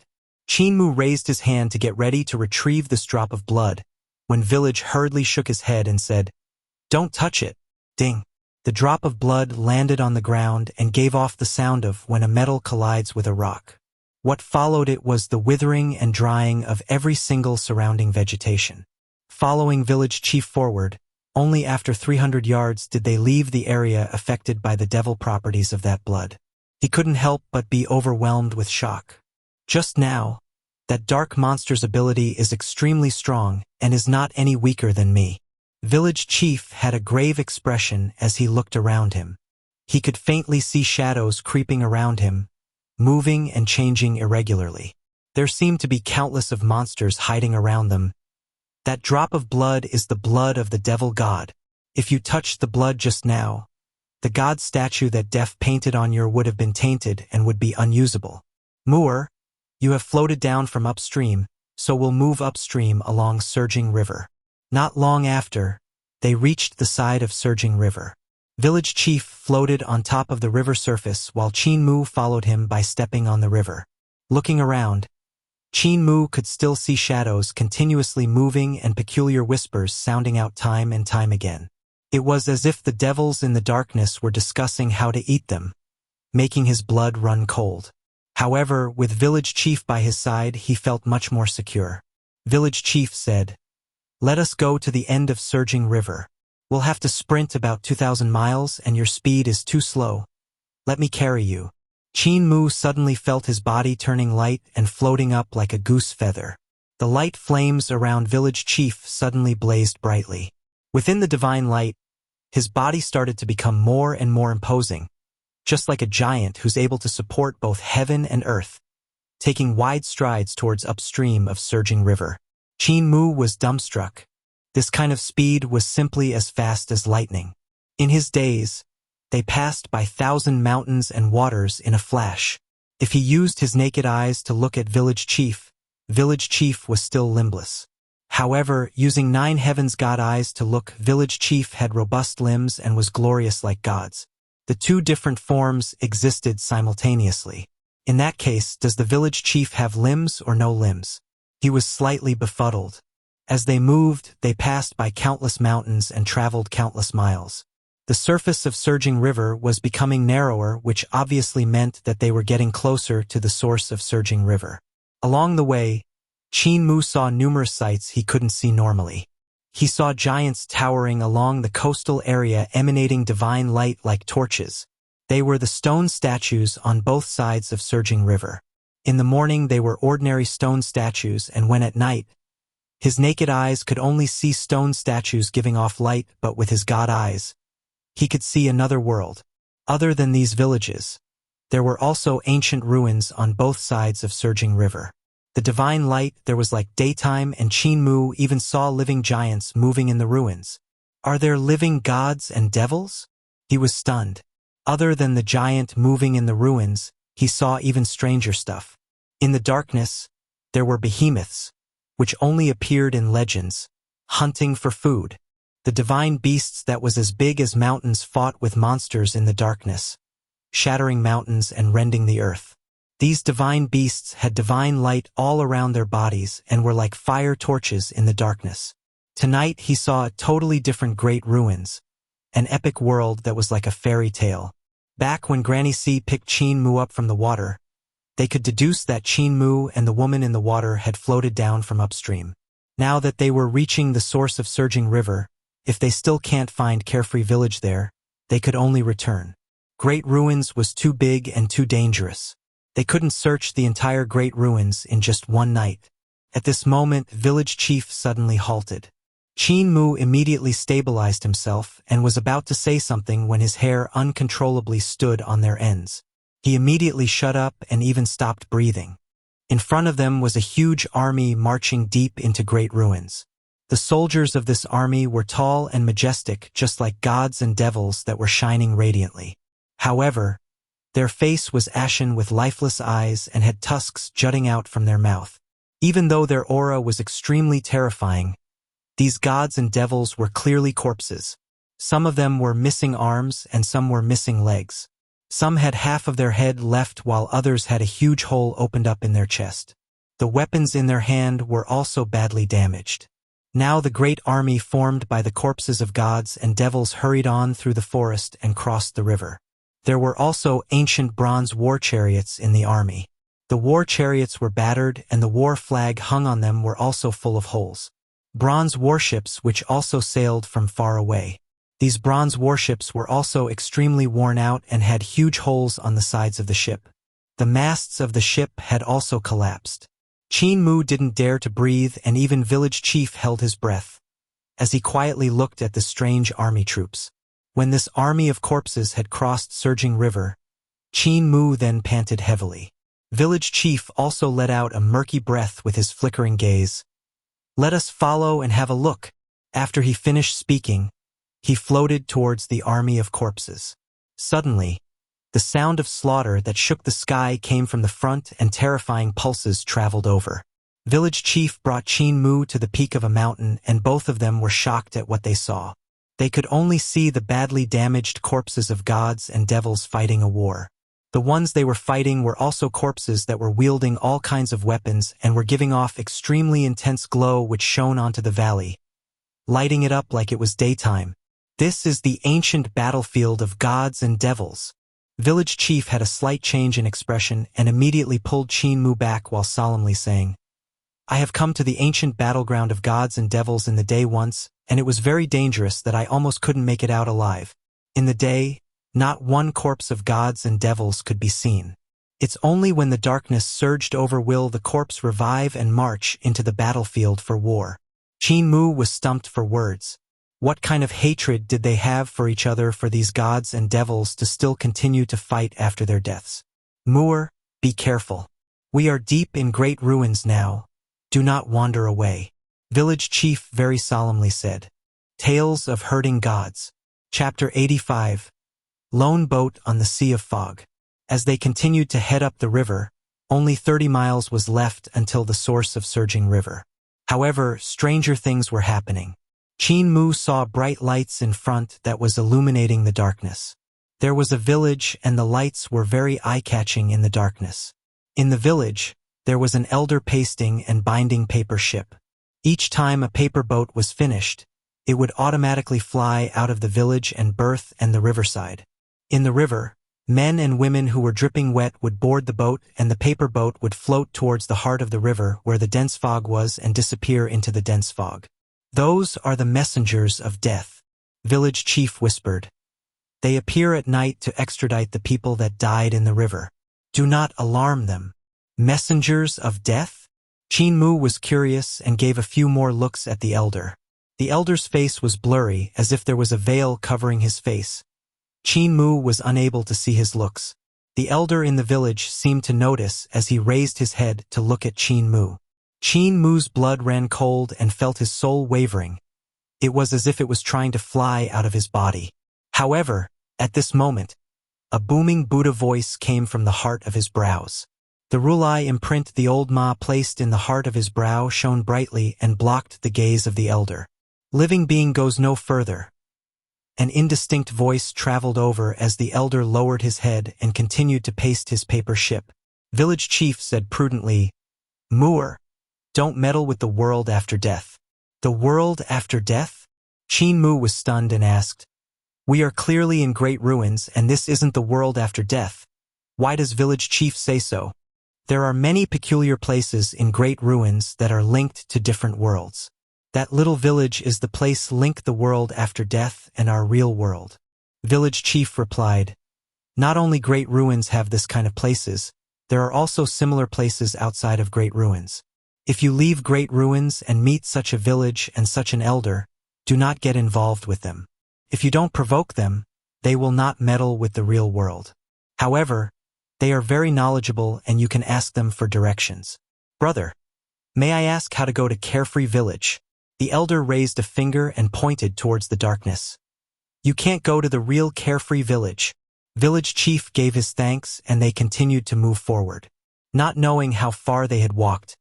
Qin Mu raised his hand to get ready to retrieve this drop of blood, when village hurriedly shook his head and said, "Don't touch it." Ding! The drop of blood landed on the ground and gave off the sound of when a metal collides with a rock. What followed it was the withering and drying of every single surrounding vegetation. Following village chief forward, only after 300 yards did they leave the area affected by the devil properties of that blood. He couldn't help but be overwhelmed with shock. Just now, that dark monster's ability is extremely strong and is not any weaker than me. Village chief had a grave expression as he looked around him. He could faintly see shadows creeping around him, moving and changing irregularly. There seemed to be countless of monsters hiding around them. That drop of blood is the blood of the devil god. If you touched the blood just now, the god statue that Death painted on you would have been tainted and would be unusable. Moor, you have floated down from upstream, so we'll move upstream along Surging River. Not long after, they reached the side of Surging River. Village Chief floated on top of the river surface while Qin Mu followed him by stepping on the river. Looking around, Qin Mu could still see shadows continuously moving and peculiar whispers sounding out time and time again. It was as if the devils in the darkness were discussing how to eat them, making his blood run cold. However, with Village Chief by his side, he felt much more secure. Village Chief said, "Let us go to the end of Surging River. We'll have to sprint about 2,000 miles and your speed is too slow. Let me carry you." Qin Mu suddenly felt his body turning light and floating up like a goose feather. The light flames around Village Chief suddenly blazed brightly. Within the divine light, his body started to become more and more imposing, just like a giant who's able to support both heaven and earth, taking wide strides towards upstream of Surging River. Qin Mu was dumbstruck. This kind of speed was simply as fast as lightning. In his days, they passed by 1,000 mountains and waters in a flash. If he used his naked eyes to look at Village Chief was still limbless. However, using 9 heavens god eyes to look, Village Chief had robust limbs and was glorious like gods. The two different forms existed simultaneously. In that case, does the Village Chief have limbs or no limbs? He was slightly befuddled. As they moved, they passed by countless mountains and traveled countless miles. The surface of Surging River was becoming narrower, which obviously meant that they were getting closer to the source of Surging River. Along the way, Qin Mu saw numerous sights he couldn't see normally. He saw giants towering along the coastal area emanating divine light like torches. They were the stone statues on both sides of Surging River. In the morning they were ordinary stone statues, and when at night, his naked eyes could only see stone statues giving off light, but with his god eyes, he could see another world. Other than these villages, there were also ancient ruins on both sides of Surging River. The divine light, there was like daytime, and Qin Mu even saw living giants moving in the ruins. Are there living gods and devils? He was stunned. Other than the giant moving in the ruins, he saw even stranger stuff. In the darkness, there were behemoths, which only appeared in legends, hunting for food. The divine beasts that was as big as mountains fought with monsters in the darkness, shattering mountains and rending the earth. These divine beasts had divine light all around their bodies and were like fire torches in the darkness. Tonight he saw a totally different great ruins, an epic world that was like a fairy tale. Back when Granny C picked Qin Mu up from the water, they could deduce that Qin Mu and the woman in the water had floated down from upstream. Now that they were reaching the source of Surging River, if they still can't find Carefree Village there, they could only return. Great Ruins was too big and too dangerous. They couldn't search the entire Great Ruins in just one night. At this moment, Village Chief suddenly halted. Qin Mu immediately stabilized himself and was about to say something when his hair uncontrollably stood on their ends. He immediately shut up and even stopped breathing. In front of them was a huge army marching deep into Great Ruins. The soldiers of this army were tall and majestic, just like gods and devils that were shining radiantly. However, their face was ashen with lifeless eyes and had tusks jutting out from their mouth. Even though their aura was extremely terrifying, these gods and devils were clearly corpses. Some of them were missing arms and some were missing legs. Some had half of their head left while others had a huge hole opened up in their chest. The weapons in their hand were also badly damaged. Now the great army formed by the corpses of gods and devils hurried on through the forest and crossed the river. There were also ancient bronze war chariots in the army. The war chariots were battered and the war flag hung on them were also full of holes. Bronze warships which also sailed from far away. These bronze warships were also extremely worn out and had huge holes on the sides of the ship. The masts of the ship had also collapsed. Qin Mu didn't dare to breathe, and even Village Chief held his breath as he quietly looked at the strange army troops. When this army of corpses had crossed surging river, Qin Mu then panted heavily. Village chief also let out a murky breath with his flickering gaze. "Let us follow and have a look." After he finished speaking, he floated towards the army of corpses. Suddenly, the sound of slaughter that shook the sky came from the front and terrifying pulses traveled over. Village chief brought Qin Mu to the peak of a mountain and both of them were shocked at what they saw. They could only see the badly damaged corpses of gods and devils fighting a war. The ones they were fighting were also corpses that were wielding all kinds of weapons and were giving off extremely intense glow which shone onto the valley, lighting it up like it was daytime. This is the ancient battlefield of gods and devils. Village chief had a slight change in expression and immediately pulled Qin Mu back while solemnly saying, "I have come to the ancient battleground of gods and devils in the day once, and it was very dangerous that I almost couldn't make it out alive. In the day, not one corpse of gods and devils could be seen. It's only when the darkness surged over will the corpse revive and march into the battlefield for war." Qin Mu was stumped for words. What kind of hatred did they have for each other for these gods and devils to still continue to fight after their deaths? "Muir, be careful. We are deep in great ruins now. Do not wander away," village chief very solemnly said. Tales of Herding Gods. Chapter 85. Lone Boat on the Sea of Fog. As they continued to head up the river, only 30 miles was left until the source of surging river. However, stranger things were happening. Qin Mu saw bright lights in front that was illuminating the darkness. There was a village and the lights were very eye-catching in the darkness. In the village, there was an elder pasting and binding paper ship. Each time a paper boat was finished, it would automatically fly out of the village and berth and the riverside. In the river, men and women who were dripping wet would board the boat and the paper boat would float towards the heart of the river where the dense fog was and disappear into the dense fog. "Those are the messengers of death," village chief whispered. "They appear at night to extradite the people that died in the river. Do not alarm them." Messengers of death? Qin Mu was curious and gave a few more looks at the elder. The elder's face was blurry, as if there was a veil covering his face. Qin Mu was unable to see his looks. The elder in the village seemed to notice as he raised his head to look at Qin Mu. Qin Mu's blood ran cold and felt his soul wavering. It was as if it was trying to fly out of his body. However, at this moment, a booming Buddha voice came from the heart of his brows. The Rulai imprint the old Ma placed in the heart of his brow shone brightly and blocked the gaze of the elder. "Living being goes no further." An indistinct voice traveled over as the elder lowered his head and continued to paste his paper ship. Village chief said prudently, "Muir, don't meddle with the world after death." "The world after death?" Qin Mu was stunned and asked, "We are clearly in great ruins and this isn't the world after death. Why does village chief say so?" "There are many peculiar places in great ruins that are linked to different worlds. That little village is the place linked the world after death and our real world." Village chief replied, "Not only great ruins have this kind of places, there are also similar places outside of great ruins. If you leave great ruins and meet such a village and such an elder, do not get involved with them. If you don't provoke them, they will not meddle with the real world. However, they are very knowledgeable and you can ask them for directions." "Brother, may I ask how to go to Carefree Village?" The elder raised a finger and pointed towards the darkness. "You can't go to the real Carefree Village." Village chief gave his thanks and they continued to move forward. Not knowing how far they had walked,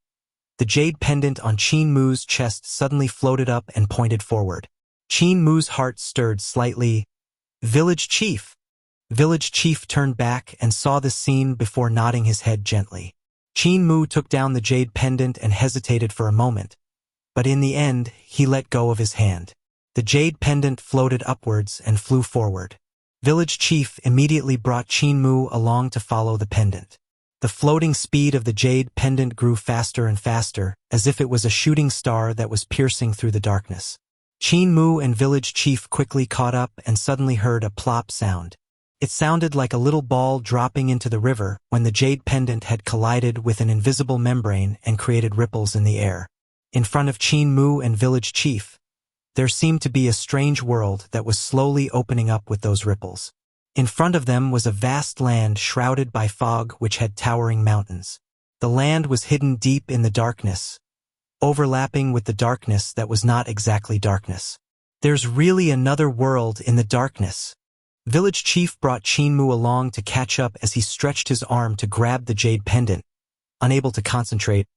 the jade pendant on Qin Mu's chest suddenly floated up and pointed forward. Qin Mu's heart stirred slightly. "Village chief!" Village chief turned back and saw the scene before nodding his head gently. Qin Mu took down the jade pendant and hesitated for a moment, but in the end, he let go of his hand. The jade pendant floated upwards and flew forward. Village chief immediately brought Qin Mu along to follow the pendant. The floating speed of the jade pendant grew faster and faster, as if it was a shooting star that was piercing through the darkness. Qin Mu and village chief quickly caught up and suddenly heard a plop sound. It sounded like a little ball dropping into the river when the jade pendant had collided with an invisible membrane and created ripples in the air. In front of Qin Mu and village chief, There seemed to be a strange world that was slowly opening up with those ripples. In front of them was a vast land shrouded by fog which had towering mountains. The land was hidden deep in the darkness, overlapping with the darkness that was not exactly darkness. There's really another world in the darkness. Village chief brought Qin Mu along to catch up as he stretched his arm to grab the jade pendant, unable to concentrate.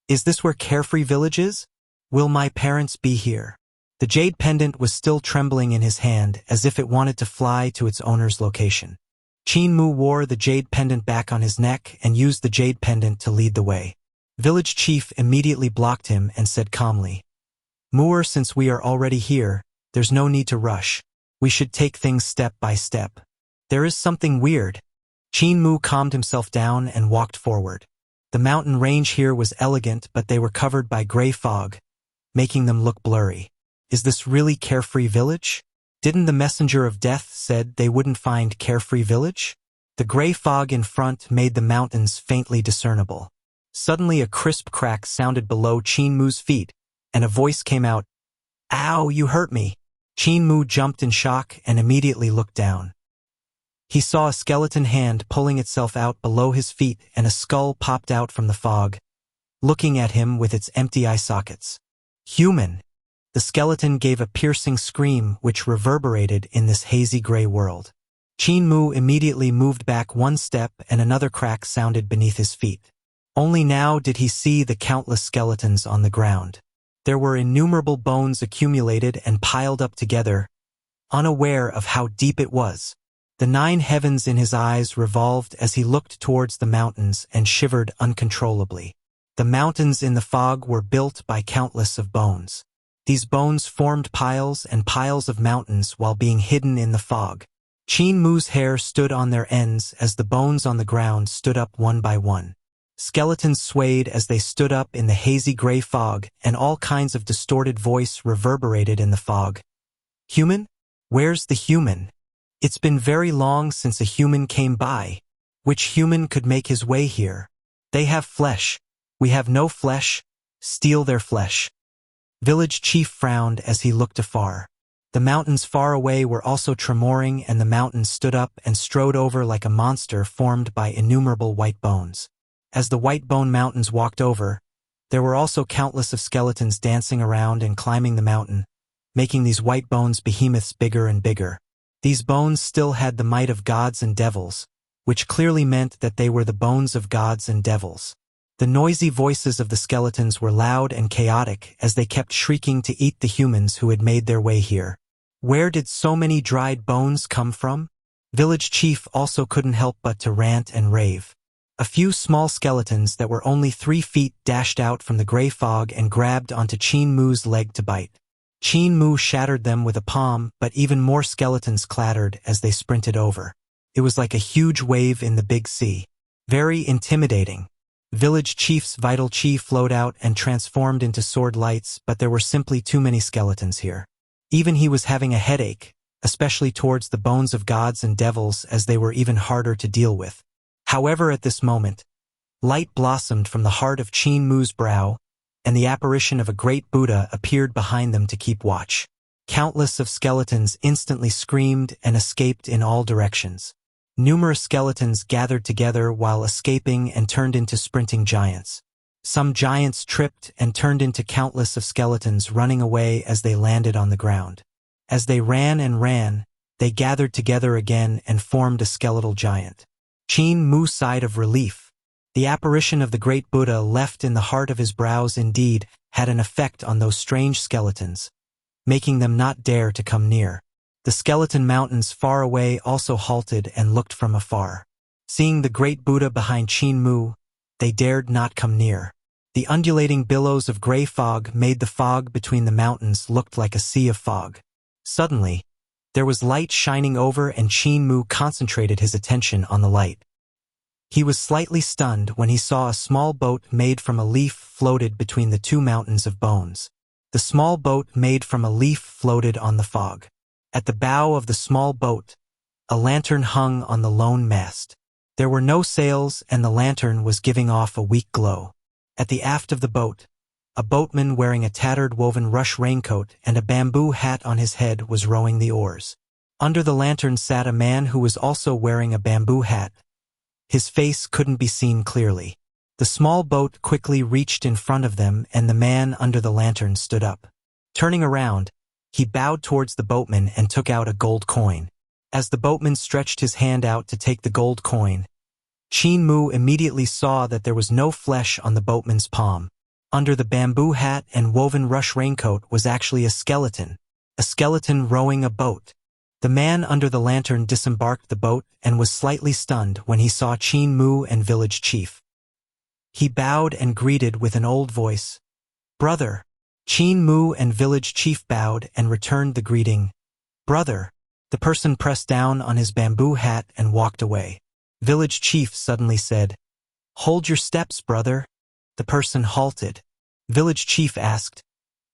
Is this where Carefree Village is? Will my parents be here? The jade pendant was still trembling in his hand as if it wanted to fly to its owner's location. Qin Mu wore the jade pendant back on his neck and used the jade pendant to lead the way. Village chief immediately blocked him and said calmly, "Moor, since we are already here, there's no need to rush. We should take things step by step. There is something weird." Qin Mu calmed himself down and walked forward. The mountain range here was elegant, but they were covered by gray fog, making them look blurry. Is this really Carefree Village? Didn't the messenger of death said they wouldn't find Carefree Village? The gray fog in front made the mountains faintly discernible. Suddenly a crisp crack sounded below Qin Mu's feet, and a voice came out, "Ow, you hurt me." Qin Mu jumped in shock and immediately looked down. He saw a skeleton hand pulling itself out below his feet, and a skull popped out from the fog, looking at him with its empty eye sockets. Human! The skeleton gave a piercing scream which reverberated in this hazy gray world. Qin Mu immediately moved back one step and another crack sounded beneath his feet. Only now did he see the countless skeletons on the ground. There were innumerable bones accumulated and piled up together, unaware of how deep it was. The 9 heavens in his eyes revolved as he looked towards the mountains and shivered uncontrollably. The mountains in the fog were built by countless of bones. These bones formed piles and piles of mountains while being hidden in the fog. Qin Mu's hair stood on their ends as the bones on the ground stood up one by one. Skeletons swayed as they stood up in the hazy gray fog, and all kinds of distorted voice reverberated in the fog. Human? Where's the human? It's been very long since a human came by. Which human could make his way here? They have flesh. We have no flesh. Steal their flesh. Village chief frowned as he looked afar. The mountains far away were also tremoring, and the mountains stood up and strode over like a monster formed by innumerable white bones. As the white bone mountains walked over, there were also countless of skeletons dancing around and climbing the mountain, making these white bones behemoths bigger and bigger. These bones still had the might of gods and devils, which clearly meant that they were the bones of gods and devils. The noisy voices of the skeletons were loud and chaotic as they kept shrieking to eat the humans who had made their way here. Where did so many dried bones come from? Village chief also couldn't help but to rant and rave. A few small skeletons that were only 3 feet dashed out from the gray fog and grabbed onto Qin Mu's leg to bite. Qin Mu shattered them with a palm, but even more skeletons clattered as they sprinted over. It was like a huge wave in the big sea. Very intimidating. Village chief's vital chi flowed out and transformed into sword lights, but there were simply too many skeletons here. Even he was having a headache, especially towards the bones of gods and devils, as they were even harder to deal with. However, at this moment, light blossomed from the heart of Qin Mu's brow, and the apparition of a great Buddha appeared behind them to keep watch. Countless of skeletons instantly screamed and escaped in all directions. Numerous skeletons gathered together while escaping and turned into sprinting giants. Some giants tripped and turned into countless of skeletons running away as they landed on the ground. As they ran and ran, they gathered together again and formed a skeletal giant. Qin Mu sighed of relief. The apparition of the great Buddha left in the heart of his brows indeed had an effect on those strange skeletons, making them not dare to come near. The skeleton mountains far away also halted and looked from afar. Seeing the great Buddha behind Qin Mu, they dared not come near. The undulating billows of gray fog made the fog between the mountains look like a sea of fog. Suddenly, there was light shining over, and Qin Mu concentrated his attention on the light. He was slightly stunned when he saw a small boat made from a leaf floated between the 2 mountains of bones. The small boat made from a leaf floated on the fog. At the bow of the small boat, a lantern hung on the lone mast. There were no sails, and the lantern was giving off a weak glow. At the aft of the boat, A boatman wearing a tattered woven rush raincoat and a bamboo hat on his head was rowing the oars. Under the lantern sat a man who was also wearing a bamboo hat. His face couldn't be seen clearly. The small boat quickly reached in front of them, and the man under the lantern stood up. Turning around, he bowed towards the boatman and took out a gold coin. As the boatman stretched his hand out to take the gold coin, Qin Mu immediately saw that there was no flesh on the boatman's palm. Under the bamboo hat and woven rush raincoat was actually a skeleton rowing a boat. The man under the lantern disembarked the boat and was slightly stunned when he saw Qin Mu and village chief. He bowed and greeted with an old voice, "Brother." Qin Mu and village chief bowed and returned the greeting, "Brother." The person pressed down on his bamboo hat and walked away. Village chief suddenly said, "Hold your steps, brother." The person halted. Village chief asked,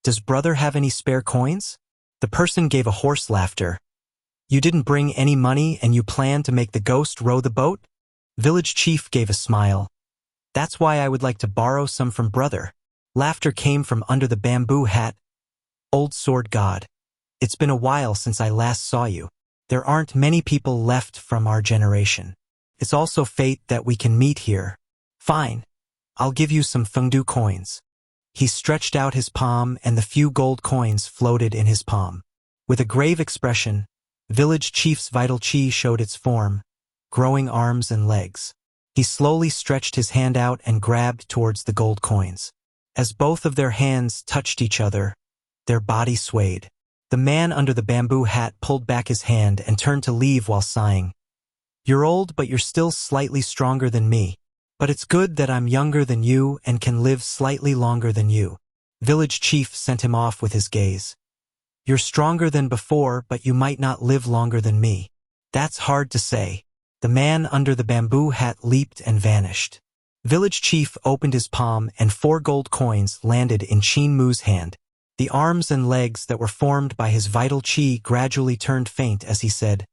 "Does brother have any spare coins?" The person gave a hoarse laughter. "You didn't bring any money and you plan to make the ghost row the boat?" Village chief gave a smile. "That's why I would like to borrow some from brother." Laughter came from under the bamboo hat. "Old sword god, it's been a while since I last saw you. There aren't many people left from our generation. It's also fate that we can meet here. Fine, I'll give you some fengdu coins." He stretched out his palm and the few gold coins floated in his palm. With a grave expression, village chief's vital qi showed its form, growing arms and legs. He slowly stretched his hand out and grabbed towards the gold coins. As both of their hands touched each other, their body swayed. The man under the bamboo hat pulled back his hand and turned to leave while sighing. "You're old, but you're still slightly stronger than me. But it's good that I'm younger than you and can live slightly longer than you." Village chief sent him off with his gaze. "You're stronger than before, but you might not live longer than me." "That's hard to say." The man under the bamboo hat leaped and vanished. Village chief opened his palm and 4 gold coins landed in Qin Mu's hand. The arms and legs that were formed by his vital qi gradually turned faint as he said,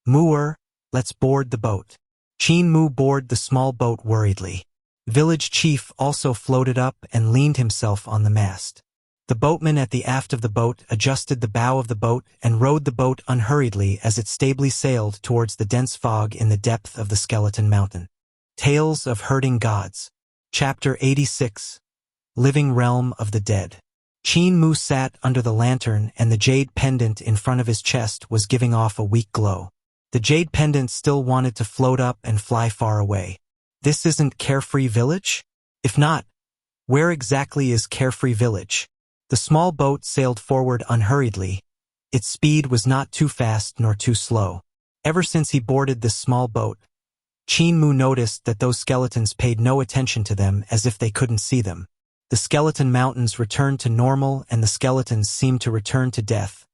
"Muer, let's board the boat." Qin Mu boarded the small boat worriedly. Village chief also floated up and leaned himself on the mast. The boatman at the aft of the boat adjusted the bow of the boat and rowed the boat unhurriedly as it stably sailed towards the dense fog in the depth of the Skeleton Mountain. Tales of Herding Gods. Chapter 86. Living Realm of the Dead. Qin Mu sat under the lantern and the jade pendant in front of his chest was giving off a weak glow. The jade pendant still wanted to float up and fly far away. This isn't Carefree Village? If not, where exactly is Carefree Village? The small boat sailed forward unhurriedly. Its speed was not too fast nor too slow. Ever since he boarded this small boat, Qin Mu noticed that those skeletons paid no attention to them as if they couldn't see them. The skeleton mountains returned to normal and the skeletons seemed to return to death,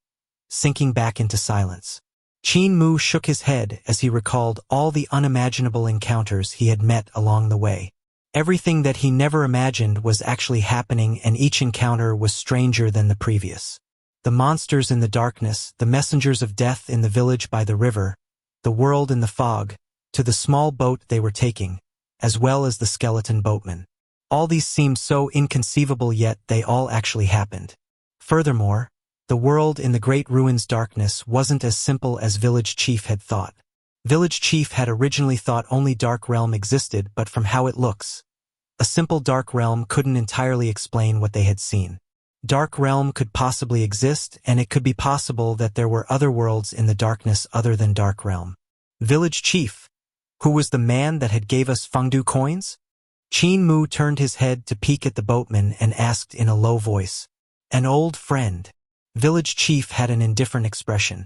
sinking back into silence. Qin Mu shook his head as he recalled all the unimaginable encounters he had met along the way. Everything that he never imagined was actually happening, and each encounter was stranger than the previous. The monsters in the darkness, the messengers of death in the village by the river, the world in the fog, to the small boat they were taking, as well as the skeleton boatman. All these seemed so inconceivable, yet they all actually happened. Furthermore, the world in the great ruins darkness wasn't as simple as village chief had thought. Village chief had originally thought only Dark Realm existed, but from how it looks, a simple Dark Realm couldn't entirely explain what they had seen. Dark Realm could possibly exist, and it could be possible that there were other worlds in the darkness other than Dark Realm. Village chief, who was the man that had gave us fengdu coins? Qin Mu turned his head to peek at the boatman and asked in a low voice, "An old friend." Village chief had an indifferent expression.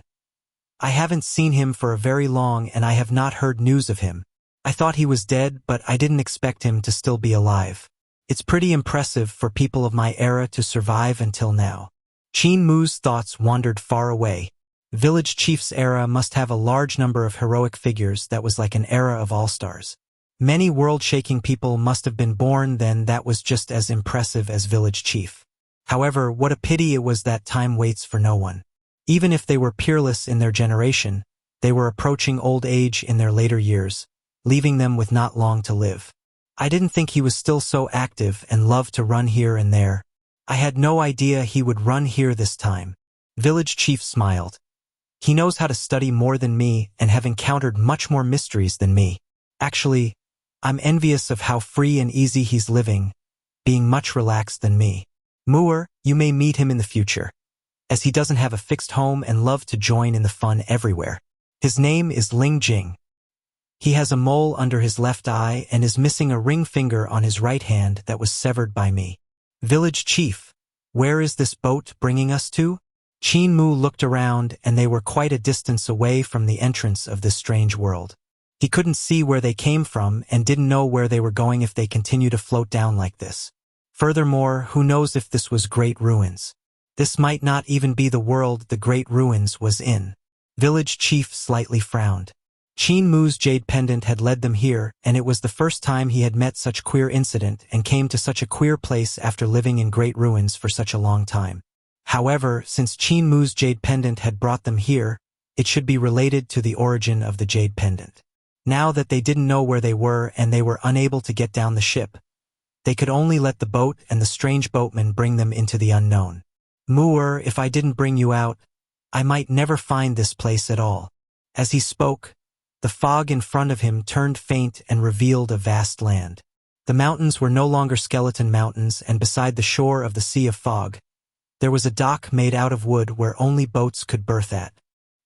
"I haven't seen him for a very long and I have not heard news of him. I thought he was dead, but I didn't expect him to still be alive. It's pretty impressive for people of my era to survive until now." Qin Mu's thoughts wandered far away. Village chief's era must have a large number of heroic figures that was like an era of all-stars. Many world-shaking people must have been born then that was just as impressive as village chief. However, what a pity it was that time waits for no one. Even if they were peerless in their generation, they were approaching old age in their later years, leaving them with not long to live. "I didn't think he was still so active and loved to run here and there," I had no idea he would run here this time. Village chief smiled. He knows how to study more than me and have encountered much more mysteries than me. Actually, I'm envious of how free and easy he's living, being much relaxed than me. Mu'er, you may meet him in the future, as he doesn't have a fixed home and love to join in the fun everywhere. His name is Ling Jing. He has a mole under his left eye and is missing a ring finger on his right hand that was severed by me. Village chief, where is this boat bringing us to? Qin Mu looked around and they were quite a distance away from the entrance of this strange world. He couldn't see where they came from and didn't know where they were going if they continue to float down like this. Furthermore, who knows if this was Great Ruins? This might not even be the world the Great Ruins was in. Village chief slightly frowned. Qin Mu's jade pendant had led them here, and it was the first time he had met such queer incident and came to such a queer place after living in Great Ruins for such a long time. However, since Qin Mu's jade pendant had brought them here, it should be related to the origin of the jade pendant. Now that they didn't know where they were and they were unable to get down the ship, they could only let the boat and the strange boatman bring them into the unknown. Mu'er, if I didn't bring you out, I might never find this place at all. As he spoke, the fog in front of him turned faint and revealed a vast land. The mountains were no longer skeleton mountains, and beside the shore of the sea of fog, there was a dock made out of wood where only boats could berth at.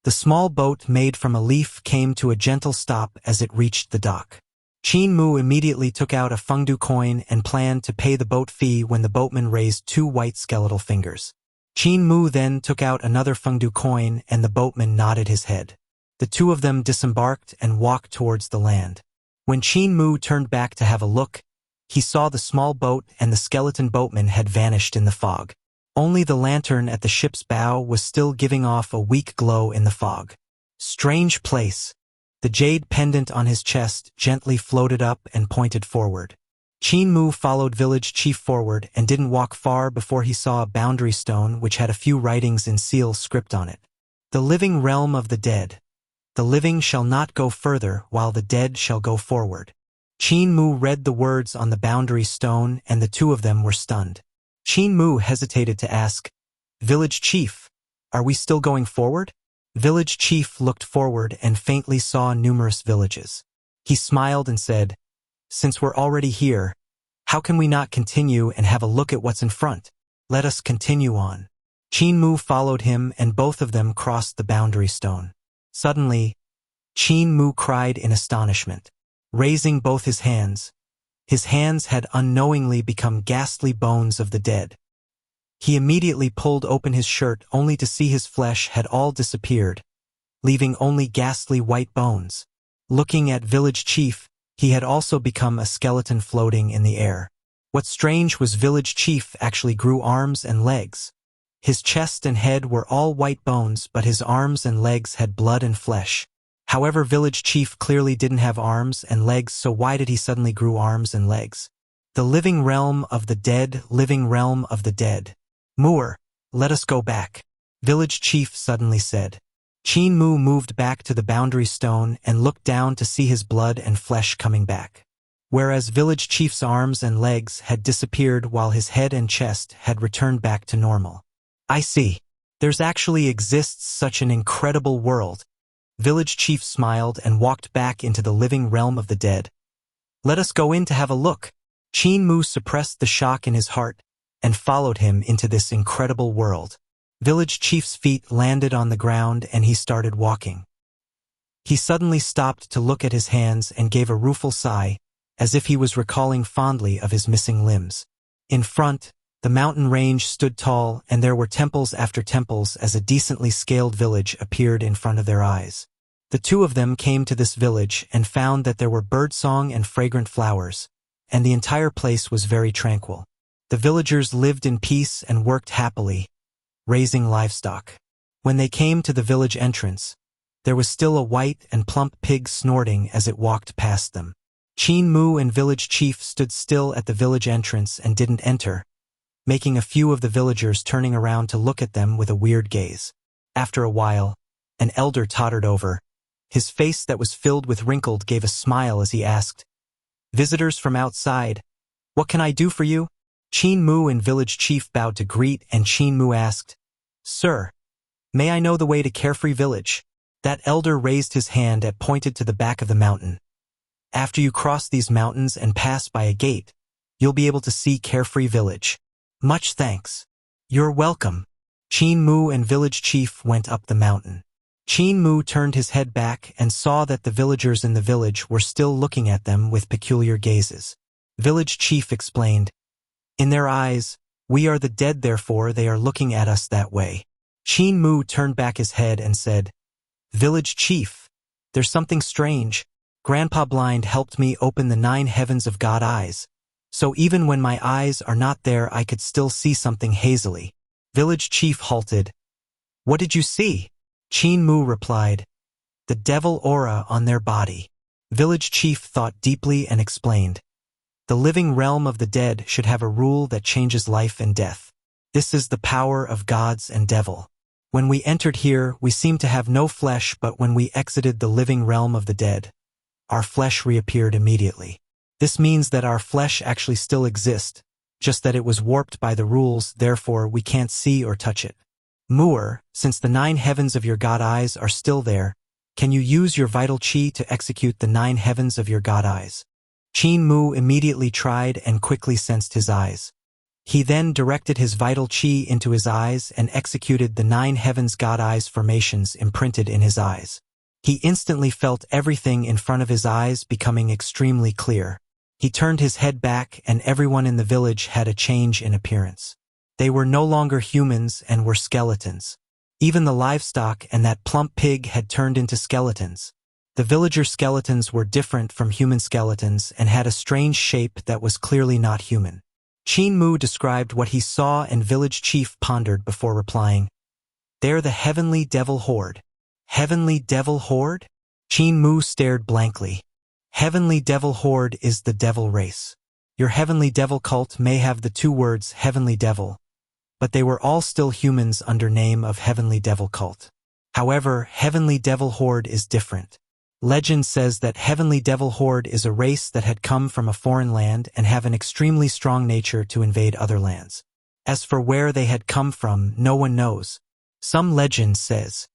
The small boat made from a leaf came to a gentle stop as it reached the dock. Qin Mu immediately took out a fengdu coin and planned to pay the boat fee when the boatman raised 2 white skeletal fingers. Qin Mu then took out another fengdu coin and the boatman nodded his head. The two of them disembarked and walked towards the land. When Qin Mu turned back to have a look, he saw the small boat and the skeleton boatman had vanished in the fog. Only the lantern at the ship's bow was still giving off a weak glow in the fog. Strange place. The jade pendant on his chest gently floated up and pointed forward. Qin Mu followed village chief forward and didn't walk far before he saw a boundary stone which had a few writings in seal script on it. The living realm of the dead. The living shall not go further while the dead shall go forward. Qin Mu read the words on the boundary stone and the two of them were stunned. Qin Mu hesitated to ask, "Village chief, are we still going forward?" Village chief looked forward and faintly saw numerous villages. He smiled and said, "Since we're already here, how can we not continue and have a look at what's in front? Let us continue on." Qin Mu followed him and both of them crossed the boundary stone. Suddenly, Qin Mu cried in astonishment. Raising both his hands had unknowingly become ghastly bones of the dead. He immediately pulled open his shirt only to see his flesh had all disappeared, leaving only ghastly white bones. Looking at village chief, he had also become a skeleton floating in the air. What's strange was village chief actually grew arms and legs. His chest and head were all white bones, but his arms and legs had blood and flesh. However, village chief clearly didn't have arms and legs, so why did he suddenly grow arms and legs? The living realm of the dead, living realm of the dead. Mu'er, let us go back, village chief suddenly said. Qin Mu moved back to the boundary stone and looked down to see his blood and flesh coming back. Whereas village chief's arms and legs had disappeared while his head and chest had returned back to normal. I see. There's actually exists such an incredible world. Village chief smiled and walked back into the living realm of the dead. Let us go in to have a look. Qin Mu suppressed the shock in his heart and followed him into this incredible world. Village chief's feet landed on the ground and he started walking. He suddenly stopped to look at his hands and gave a rueful sigh, as if he was recalling fondly of his missing limbs. In front, the mountain range stood tall and there were temples after temples as a decently scaled village appeared in front of their eyes. The two of them came to this village and found that there were birdsong and fragrant flowers, and the entire place was very tranquil. The villagers lived in peace and worked happily, raising livestock. When they came to the village entrance, there was still a white and plump pig snorting as it walked past them. Qin Mu and village chief stood still at the village entrance and didn't enter, making a few of the villagers turning around to look at them with a weird gaze. After a while, an elder tottered over. His face that was filled with wrinkles gave a smile as he asked, "Visitors from outside, what can I do for you?" Qin Mu and village chief bowed to greet, and Qin Mu asked, "Sir, may I know the way to Carefree Village?" That elder raised his hand and pointed to the back of the mountain. "After you cross these mountains and pass by a gate, you'll be able to see Carefree Village." "Much thanks." "You're welcome." Qin Mu and village chief went up the mountain. Qin Mu turned his head back and saw that the villagers in the village were still looking at them with peculiar gazes. Village chief explained, "In their eyes, we are the dead, therefore they are looking at us that way." Qin Mu turned back his head and said, "Village chief, there's something strange. Grandpa Blind helped me open the 9 heavens of God eyes, so even when my eyes are not there I could still see something hazily." Village chief halted. "What did you see?" Qin Mu replied, "The devil aura on their body." Village chief thought deeply and explained, "The living realm of the dead should have a rule that changes life and death. This is the power of gods and devil. When we entered here, we seemed to have no flesh, but when we exited the living realm of the dead, our flesh reappeared immediately. This means that our flesh actually still exists, just that it was warped by the rules, therefore we can't see or touch it. Mu'er, since the 9 heavens of your God eyes are still there, can you use your vital chi to execute the 9 heavens of your God eyes?" Qin Mu immediately tried and quickly sensed his eyes. He then directed his vital chi into his eyes and executed the 9 heavens God eyes formations imprinted in his eyes. He instantly felt everything in front of his eyes becoming extremely clear. He turned his head back and everyone in the village had a change in appearance. They were no longer humans and were skeletons. Even the livestock and that plump pig had turned into skeletons. The villager skeletons were different from human skeletons and had a strange shape that was clearly not human. Qin Mu described what he saw and village chief pondered before replying, "They're the heavenly devil horde." "Heavenly devil horde?" Qin Mu stared blankly. "Heavenly devil horde is the devil race. Your heavenly devil cult may have the 2 words heavenly devil, but they were all still humans under name of heavenly devil cult. However, heavenly devil horde is different. Legend says that heavenly devil horde is a race that had come from a foreign land and have an extremely strong nature to invade other lands. As for where they had come from, no one knows. Some legend says."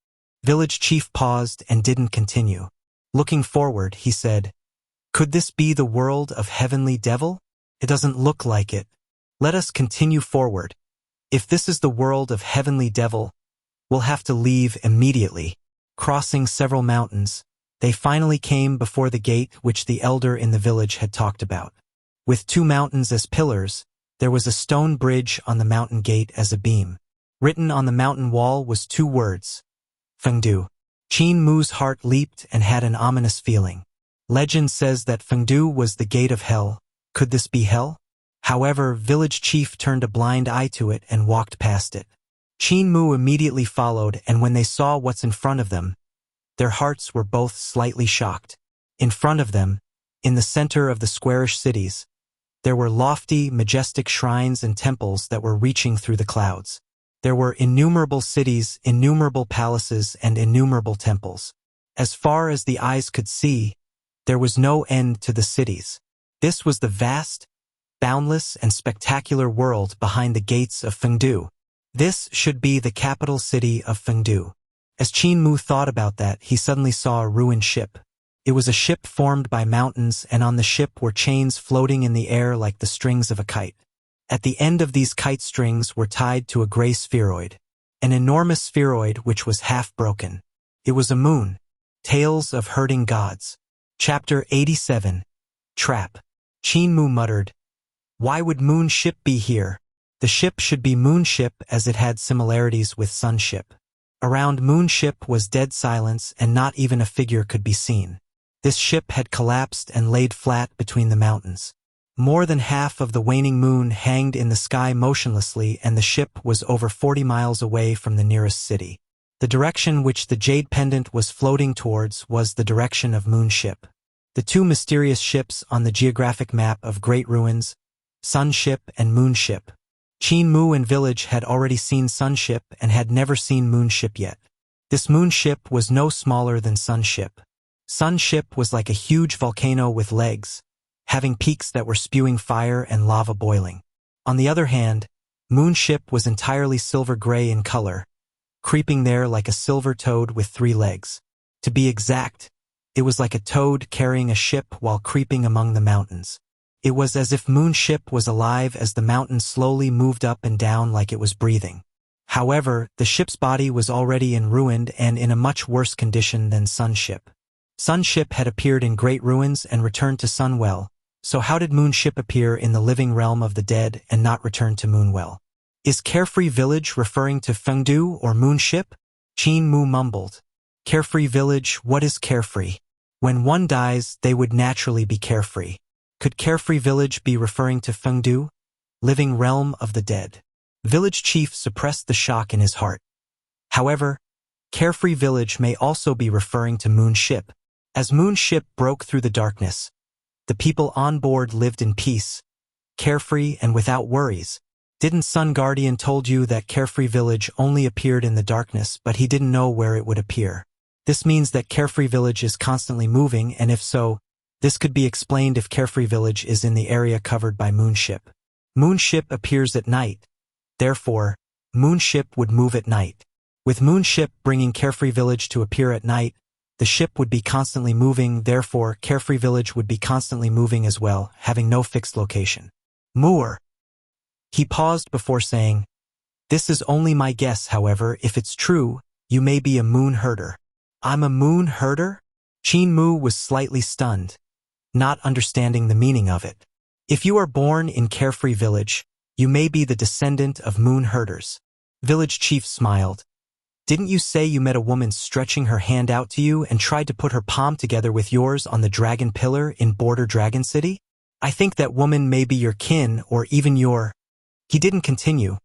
Village chief paused and didn't continue. Looking forward, he said, "Could this be the world of heavenly devil? It doesn't look like it. Let us continue forward. If this is the world of heavenly devil, we'll have to leave immediately." Crossing several mountains, they finally came before the gate which the elder in the village had talked about. With 2 mountains as pillars, there was a stone bridge on the mountain gate as a beam. Written on the mountain wall was 2 words, Fengdu. Qin Mu's heart leaped and had an ominous feeling. Legend says that Fengdu was the gate of hell. Could this be hell? However, village chief turned a blind eye to it and walked past it. Qin Mu immediately followed, and when they saw what's in front of them, their hearts were both slightly shocked. In front of them, in the center of the squarish cities, there were lofty, majestic shrines and temples that were reaching through the clouds. There were innumerable cities, innumerable palaces, and innumerable temples. As far as the eyes could see, there was no end to the cities. This was the vast, boundless, and spectacular world behind the gates of Fengdu. This should be the capital city of Fengdu. As Qin Mu thought about that, he suddenly saw a ruined ship. It was a ship formed by mountains, and on the ship were chains floating in the air like the strings of a kite. At the end of these kite strings were tied to a gray spheroid, an enormous spheroid which was half broken. It was a moon. Tales of Herding Gods. Chapter 87. Trap. Qin Mu muttered, "Why would moon ship be here? The ship should be moon ship as it had similarities with sun ship." Around moon ship was dead silence and not even a figure could be seen. This ship had collapsed and laid flat between the mountains. More than half of the waning moon hanged in the sky motionlessly, and the ship was over 40 miles away from the nearest city. The direction which the jade pendant was floating towards was the direction of moon ship. The 2 mysterious ships on the geographic map of Great Ruins, Sun Ship and Moon Ship. Qin Mu and village had already seen Sun Ship and had never seen Moon Ship yet. This Moon Ship was no smaller than Sun Ship. Sun Ship was like a huge volcano with legs, having peaks that were spewing fire and lava boiling. On the other hand, Moon ship was entirely silver-gray in color, creeping there like a silver toad with 3 legs. To be exact, it was like a toad carrying a ship while creeping among the mountains. It was as if Moon ship was alive as the mountain slowly moved up and down like it was breathing. However, the ship's body was already in ruin and in a much worse condition than Sun ship. Sun ship had appeared in great ruins and returned to Sunwell, so how did Moon ship appear in the living realm of the dead and not return to Moonwell? Is Carefree Village referring to Fengdu or Moon ship? Qin Mu mumbled. Carefree Village, what is carefree? When one dies, they would naturally be carefree. Could Carefree Village be referring to Fengdu, living realm of the dead? Village chief suppressed the shock in his heart. However, Carefree Village may also be referring to Moon ship. As Moon ship broke through the darkness, the people on board lived in peace, carefree and without worries. Didn't Sun Guardian told you that Carefree Village only appeared in the darkness, but he didn't know where it would appear? This means that Carefree Village is constantly moving, and if so, this could be explained if Carefree Village is in the area covered by Moon ship. Moon ship appears at night. Therefore, Moon ship would move at night. With Moon ship bringing Carefree Village to appear at night, the ship would be constantly moving, therefore Carefree Village would be constantly moving as well, having no fixed location. Moor. He paused before saying, "This is only my guess, however, if it's true, you may be a moon herder." "I'm a moon herder?" Qin Mu was slightly stunned, not understanding the meaning of it. "If you are born in Carefree Village, you may be the descendant of moon herders." Village chief smiled. "Didn't you say you met a woman stretching her hand out to you and tried to put her palm together with yours on the dragon pillar in Border Dragon City? I think that woman may be your kin or even your—" He didn't continue,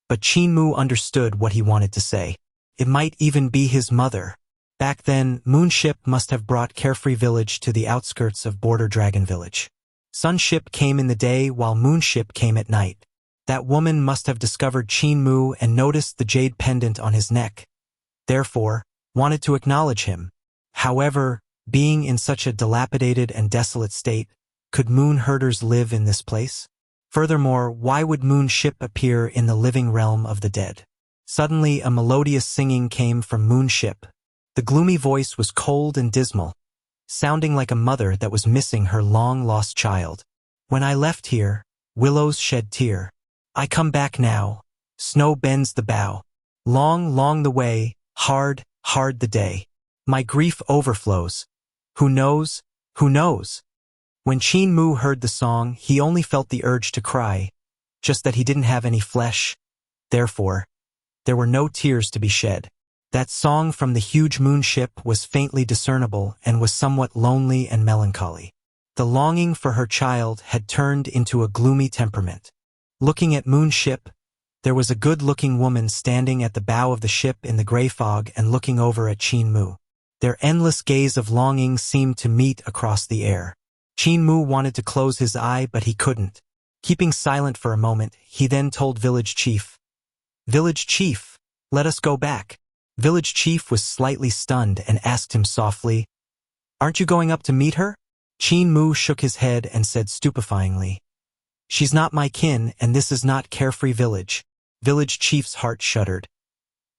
but Qin Mu understood what he wanted to say. It might even be his mother. Back then, Moon ship must have brought Carefree Village to the outskirts of Border Dragon Village. Sun ship came in the day while Moon ship came at night. That woman must have discovered Qin Mu and noticed the jade pendant on his neck. Therefore, wanted to acknowledge him. However, being in such a dilapidated and desolate state, could moon herders live in this place? Furthermore, why would Moon ship appear in the living realm of the dead? Suddenly, a melodious singing came from Moon ship. The gloomy voice was cold and dismal, sounding like a mother that was missing her long-lost child. "When I left here, willows shed tear. I come back now, snow bends the bough. Long, long the way, hard, hard the day. My grief overflows. Who knows? Who knows?" When Qin Mu heard the song, he only felt the urge to cry, just that he didn't have any flesh. Therefore, there were no tears to be shed. That song from the huge moon ship was faintly discernible and was somewhat lonely and melancholy. The longing for her child had turned into a gloomy temperament. Looking at Moon ship, there was a good-looking woman standing at the bow of the ship in the gray fog and looking over at Qin Mu. Their endless gaze of longing seemed to meet across the air. Qin Mu wanted to close his eye, but he couldn't. Keeping silent for a moment, he then told Village Chief, "Village Chief, let us go back." Village Chief was slightly stunned and asked him softly, "Aren't you going up to meet her?" Qin Mu shook his head and said stupefyingly, "She's not my kin, and this is not Carefree Village." Village Chief's heart shuddered.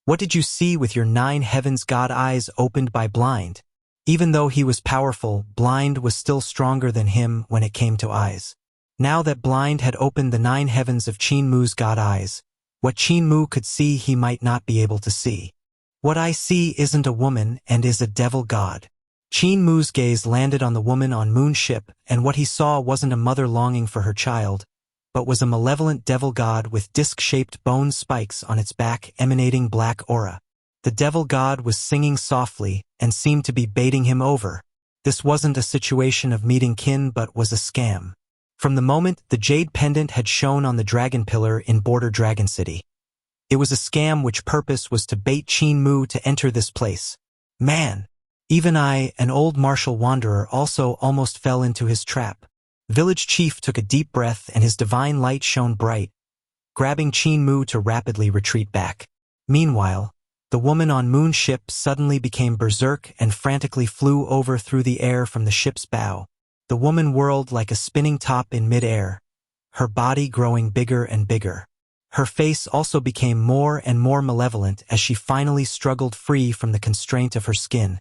What did you see with your 9 heavens god eyes opened by Blind? Even though he was powerful, Blind was still stronger than him when it came to eyes. Now that Blind had opened the 9 heavens of Qin Mu's god eyes, what Qin Mu could see he might not be able to see. "What I see isn't a woman and is a devil god." Qin Mu's gaze landed on the woman on Moon ship, and what he saw wasn't a mother longing for her child, but was a malevolent devil god with disc-shaped bone spikes on its back emanating black aura. The devil god was singing softly and seemed to be baiting him over. This wasn't a situation of meeting kin but was a scam. From the moment the jade pendant had shone on the dragon pillar in Border Dragon City, it was a scam which purpose was to bait Qin Mu to enter this place. Man! Even I, an old martial wanderer, also almost fell into his trap. Village Chief took a deep breath and his divine light shone bright, grabbing Qin Mu to rapidly retreat back. Meanwhile, the woman on Moon ship suddenly became berserk and frantically flew over through the air from the ship's bow. The woman whirled like a spinning top in mid-air, her body growing bigger and bigger. Her face also became more and more malevolent as she finally struggled free from the constraint of her skin,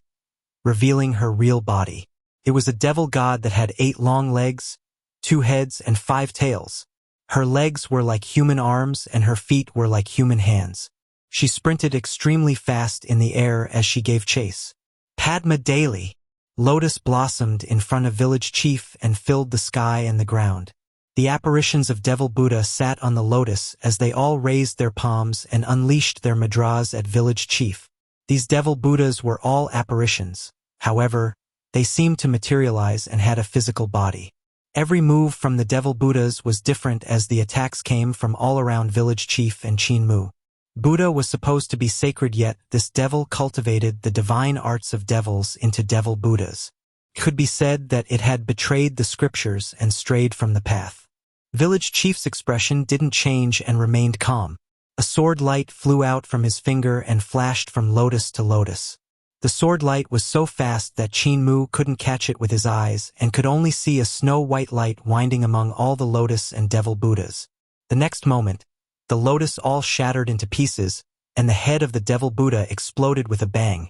revealing her real body. It was a devil god that had 8 long legs, 2 heads, and 5 tails. Her legs were like human arms and her feet were like human hands. She sprinted extremely fast in the air as she gave chase. Padma daily. Lotus blossomed in front of village chief and filled the sky and the ground. The apparitions of Devil Buddha sat on the lotus as they all raised their palms and unleashed their mudras at village chief. These Devil Buddhas were all apparitions. However, they seemed to materialize and had a physical body. Every move from the Devil Buddhas was different as the attacks came from all around village chief and Qin Mu. Buddha was supposed to be sacred, yet this devil cultivated the divine arts of devils into Devil Buddhas. It could be said that it had betrayed the scriptures and strayed from the path. Village chief's expression didn't change and remained calm. A sword light flew out from his finger and flashed from lotus to lotus. The sword light was so fast that Qin Mu couldn't catch it with his eyes and could only see a snow-white light winding among all the lotus and Devil Buddhas. The next moment, the lotus all shattered into pieces, and the head of the Devil Buddha exploded with a bang,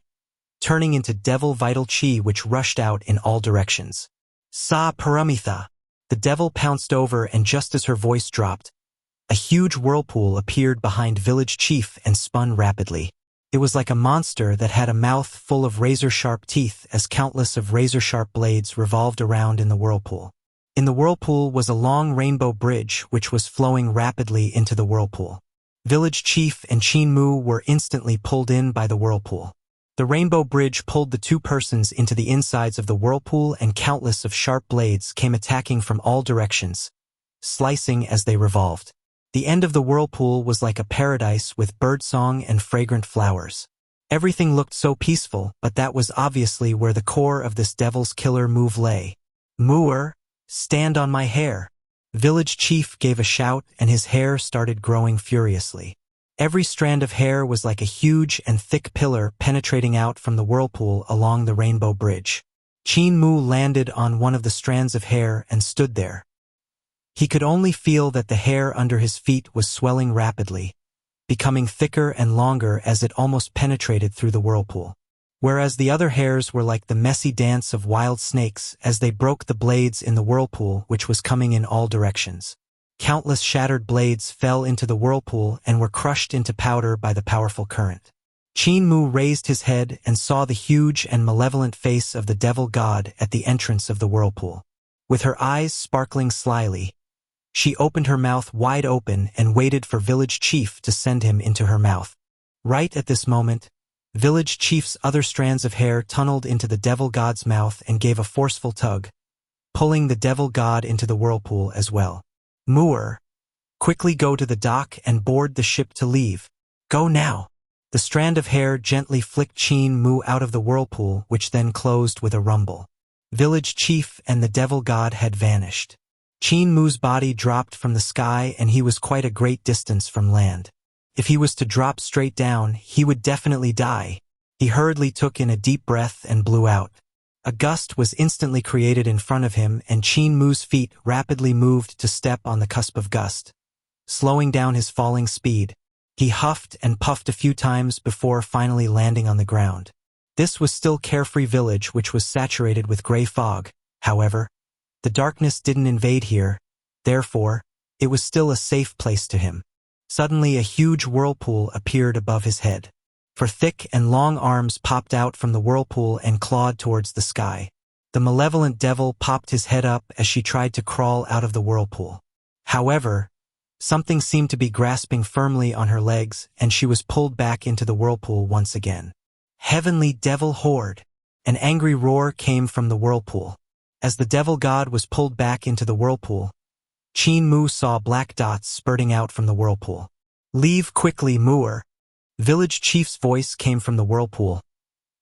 turning into devil vital chi which rushed out in all directions. Sa Paramitha! The devil pounced over, and just as her voice dropped, a huge whirlpool appeared behind village chief and spun rapidly. It was like a monster that had a mouth full of razor-sharp teeth as countless of razor-sharp blades revolved around in the whirlpool. In the whirlpool was a long rainbow bridge which was flowing rapidly into the whirlpool. Village chief and Qin Mu were instantly pulled in by the whirlpool. The rainbow bridge pulled the 2 persons into the insides of the whirlpool, and countless of sharp blades came attacking from all directions, slicing as they revolved. The end of the whirlpool was like a paradise with birdsong and fragrant flowers. Everything looked so peaceful, but that was obviously where the core of this devil's killer move lay. Muer, stand on my hair! Village chief gave a shout and his hair started growing furiously. Every strand of hair was like a huge and thick pillar penetrating out from the whirlpool along the rainbow bridge. Qin Mu landed on one of the strands of hair and stood there. He could only feel that the hair under his feet was swelling rapidly, becoming thicker and longer as it almost penetrated through the whirlpool. Whereas the other hairs were like the messy dance of wild snakes as they broke the blades in the whirlpool which was coming in all directions. Countless shattered blades fell into the whirlpool and were crushed into powder by the powerful current. Qin Mu raised his head and saw the huge and malevolent face of the devil god at the entrance of the whirlpool. With her eyes sparkling slyly, she opened her mouth wide open and waited for village chief to send him into her mouth. Right at this moment, village chief's other strands of hair tunneled into the devil god's mouth and gave a forceful tug, pulling the devil god into the whirlpool as well. Muer, quickly go to the dock and board the ship to leave. Go now! The strand of hair gently flicked Qin Mu out of the whirlpool, which then closed with a rumble. Village chief and the devil god had vanished. Qin Mu's body dropped from the sky and he was quite a great distance from land. If he was to drop straight down, he would definitely die. He hurriedly took in a deep breath and blew out. A gust was instantly created in front of him and Qin Mu's feet rapidly moved to step on the cusp of gust, slowing down his falling speed. He huffed and puffed a few times before finally landing on the ground. This was still Carefree Village, which was saturated with gray fog. However, the darkness didn't invade here, therefore, it was still a safe place to him. Suddenly a huge whirlpool appeared above his head. For thick and long arms popped out from the whirlpool and clawed towards the sky. The malevolent devil popped his head up as she tried to crawl out of the whirlpool. However, something seemed to be grasping firmly on her legs and she was pulled back into the whirlpool once again. Heavenly devil horde! An angry roar came from the whirlpool. As the devil god was pulled back into the whirlpool, Qin Mu saw black dots spurting out from the whirlpool. Leave quickly, Muer! Village chief's voice came from the whirlpool.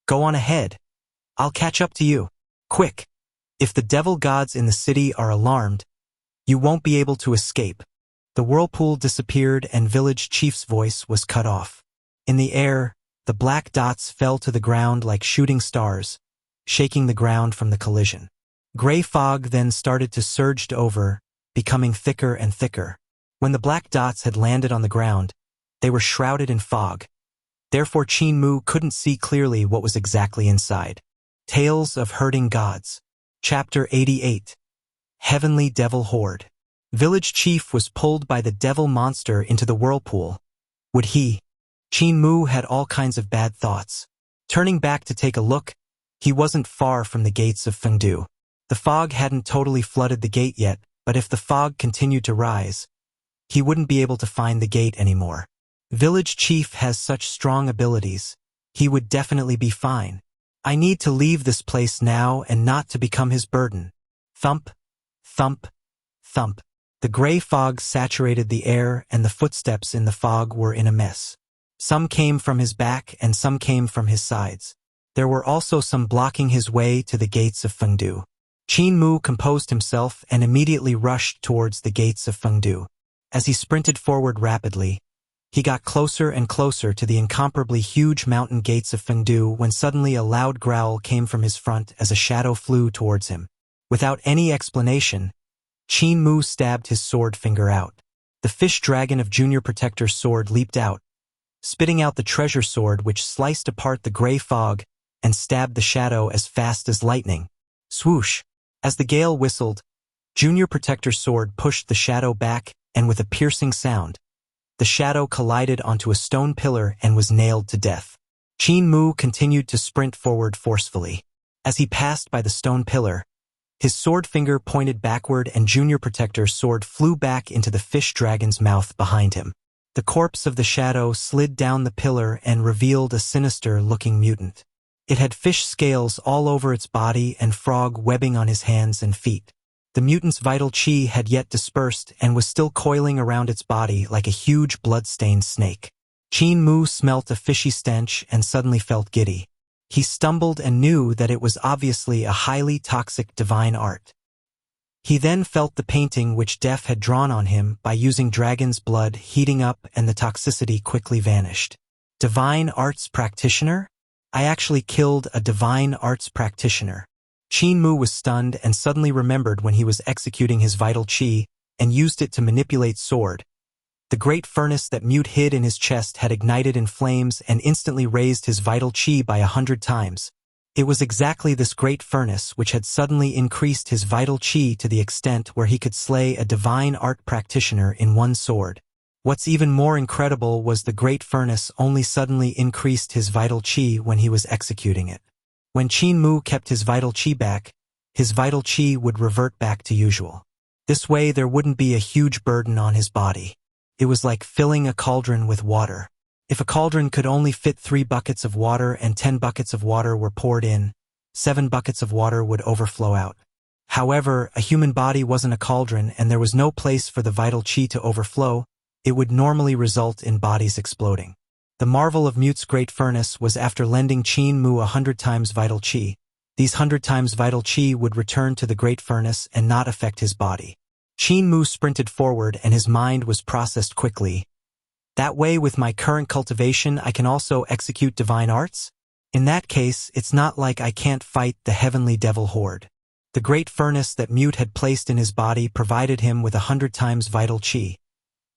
Go on ahead. I'll catch up to you. Quick! If the devil gods in the city are alarmed, you won't be able to escape. The whirlpool disappeared and village chief's voice was cut off. In the air, the black dots fell to the ground like shooting stars, shaking the ground from the collision. Gray fog then started to surge over, becoming thicker and thicker. When the black dots had landed on the ground, they were shrouded in fog. Therefore Qin Mu couldn't see clearly what was exactly inside. Tales of Herding Gods. Chapter 88. Heavenly Devil Horde. Village chief was pulled by the devil monster into the whirlpool. Would he? Qin Mu had all kinds of bad thoughts. Turning back to take a look, he wasn't far from the gates of Fengdu. The fog hadn't totally flooded the gate yet, but if the fog continued to rise, he wouldn't be able to find the gate anymore. Village chief has such strong abilities. He would definitely be fine. I need to leave this place now and not to become his burden. Thump, thump, thump. The gray fog saturated the air and the footsteps in the fog were in a mess. Some came from his back and some came from his sides. There were also some blocking his way to the gates of Fengdu. Qin Mu composed himself and immediately rushed towards the gates of Fengdu. As he sprinted forward rapidly, he got closer and closer to the incomparably huge mountain gates of Fengdu when suddenly a loud growl came from his front as a shadow flew towards him. Without any explanation, Qin Mu stabbed his sword finger out. The fish dragon of Junior Protector's sword leaped out, spitting out the treasure sword which sliced apart the gray fog and stabbed the shadow as fast as lightning. Swoosh! As the gale whistled, Junior Protector's sword pushed the shadow back and with a piercing sound, the shadow collided onto a stone pillar and was nailed to death. Qin Mu continued to sprint forward forcefully. As he passed by the stone pillar, his sword finger pointed backward and Junior Protector's sword flew back into the fish dragon's mouth behind him. The corpse of the shadow slid down the pillar and revealed a sinister-looking mutant. It had fish scales all over its body and frog webbing on his hands and feet. The mutant's vital chi had yet dispersed and was still coiling around its body like a huge blood-stained snake. Qin Mu smelt a fishy stench and suddenly felt giddy. He stumbled and knew that it was obviously a highly toxic divine art. He then felt the painting which Death had drawn on him by using dragon's blood heating up and the toxicity quickly vanished. Divine arts practitioner? I actually killed a divine arts practitioner. Qin Mu was stunned and suddenly remembered when he was executing his vital chi and used it to manipulate sword. The great furnace that Mute hid in his chest had ignited in flames and instantly raised his vital chi by 100 times. It was exactly this great furnace which had suddenly increased his vital chi to the extent where he could slay a divine art practitioner in one sword. What's even more incredible was the great furnace only suddenly increased his vital chi when he was executing it. When Qin Mu kept his vital chi back, his vital chi would revert back to usual. This way there wouldn't be a huge burden on his body. It was like filling a cauldron with water. If a cauldron could only fit 3 buckets of water and 10 buckets of water were poured in, 7 buckets of water would overflow out. However, a human body wasn't a cauldron and there was no place for the vital chi to overflow. It would normally result in bodies exploding. The marvel of Mute's great furnace was after lending Qin Mu 100 times vital chi, these 100 times vital chi would return to the great furnace and not affect his body. Qin Mu sprinted forward and his mind was processed quickly. That way with my current cultivation I can also execute divine arts? In that case, it's not like I can't fight the heavenly devil horde. The great furnace that Mute had placed in his body provided him with 100 times vital chi.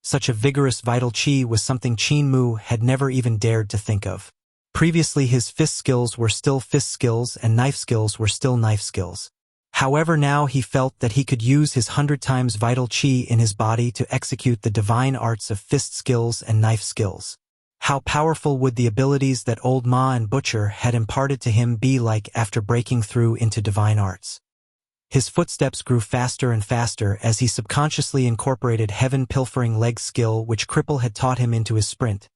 Such a vigorous vital chi was something Qin Mu had never even dared to think of. Previously his fist skills were still fist skills and knife skills were still knife skills. However, now he felt that he could use his 100 times vital chi in his body to execute the divine arts of fist skills and knife skills. How powerful would the abilities that Old Ma and Butcher had imparted to him be like after breaking through into divine arts? His footsteps grew faster and faster as he subconsciously incorporated heaven-pilfering leg skill which Cripple had taught him into his sprint,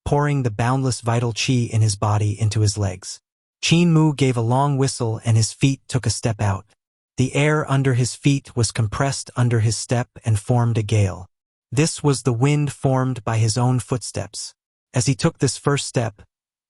pouring the boundless vital chi in his body into his legs. Qin Mu gave a long whistle and his feet took a step out. The air under his feet was compressed under his step and formed a gale. This was the wind formed by his own footsteps. As he took this first step,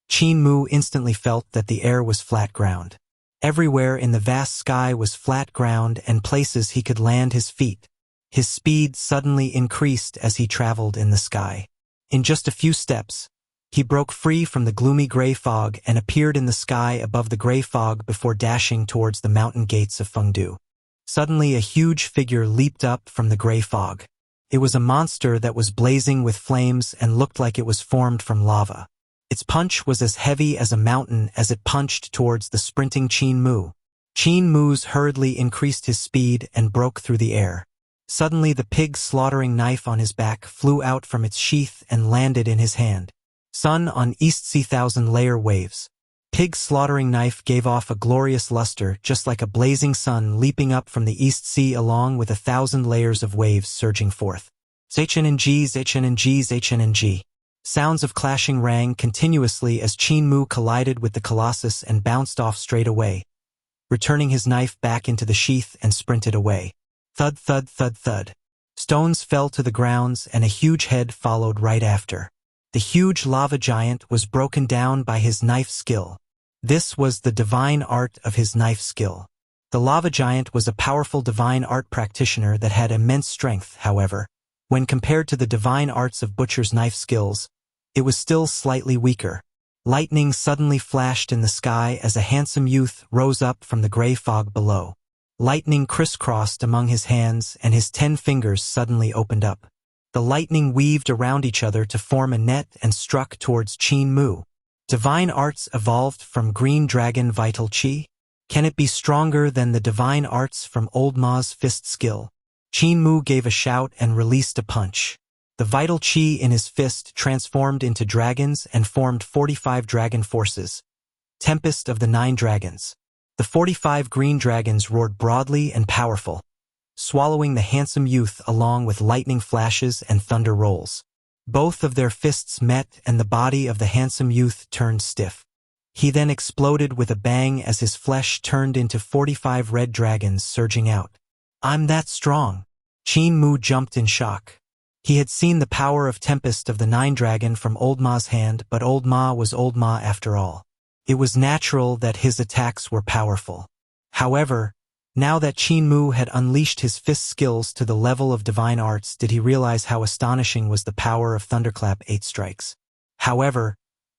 Qin Mu instantly felt that the air was flat ground. Everywhere in the vast sky was flat ground and places he could land his feet. His speed suddenly increased as he traveled in the sky. In just a few steps, he broke free from the gloomy gray fog and appeared in the sky above the gray fog before dashing towards the mountain gates of Fengdu. Suddenly a huge figure leaped up from the gray fog. It was a monster that was blazing with flames and looked like it was formed from lava. Its punch was as heavy as a mountain as it punched towards the sprinting Qin Mu. Qin Mu's hurriedly increased his speed and broke through the air. Suddenly the pig slaughtering knife on his back flew out from its sheath and landed in his hand. Sun on East Sea thousand-layer waves. Pig slaughtering knife gave off a glorious luster just like a blazing sun leaping up from the East Sea along with 1,000 layers of waves surging forth. Zhng, Zhng. Sounds of clashing rang continuously as Qin Mu collided with the colossus and bounced off straight away, returning his knife back into the sheath and sprinted away. Thud, thud, thud, thud. Stones fell to the grounds and a huge head followed right after. The huge lava giant was broken down by his knife skill. This was the divine art of his knife skill. The lava giant was a powerful divine art practitioner that had immense strength, however. When compared to the divine arts of Butcher's knife skills, it was still slightly weaker. Lightning suddenly flashed in the sky as a handsome youth rose up from the gray fog below. Lightning crisscrossed among his hands and his 10 fingers suddenly opened up. The lightning weaved around each other to form a net and struck towards Qin Mu. Divine arts evolved from Green Dragon Vital Qi? Can it be stronger than the divine arts from Old Ma's fist skill? Qin Mu gave a shout and released a punch. The vital Qi in his fist transformed into dragons and formed 45 dragon forces. Tempest of the 9 dragons. The 45 green dragons roared broadly and powerful, swallowing the handsome youth along with lightning flashes and thunder rolls. Both of their fists met and the body of the handsome youth turned stiff. He then exploded with a bang as his flesh turned into 45 red dragons surging out. I'm that strong. Qin Mu jumped in shock. He had seen the power of Tempest of the 9 dragon from Old Ma's hand, but Old Ma was Old Ma after all. It was natural that his attacks were powerful. However, now that Qin Mu had unleashed his fist skills to the level of divine arts, did he realize how astonishing was the power of Thunderclap 8 strikes. However,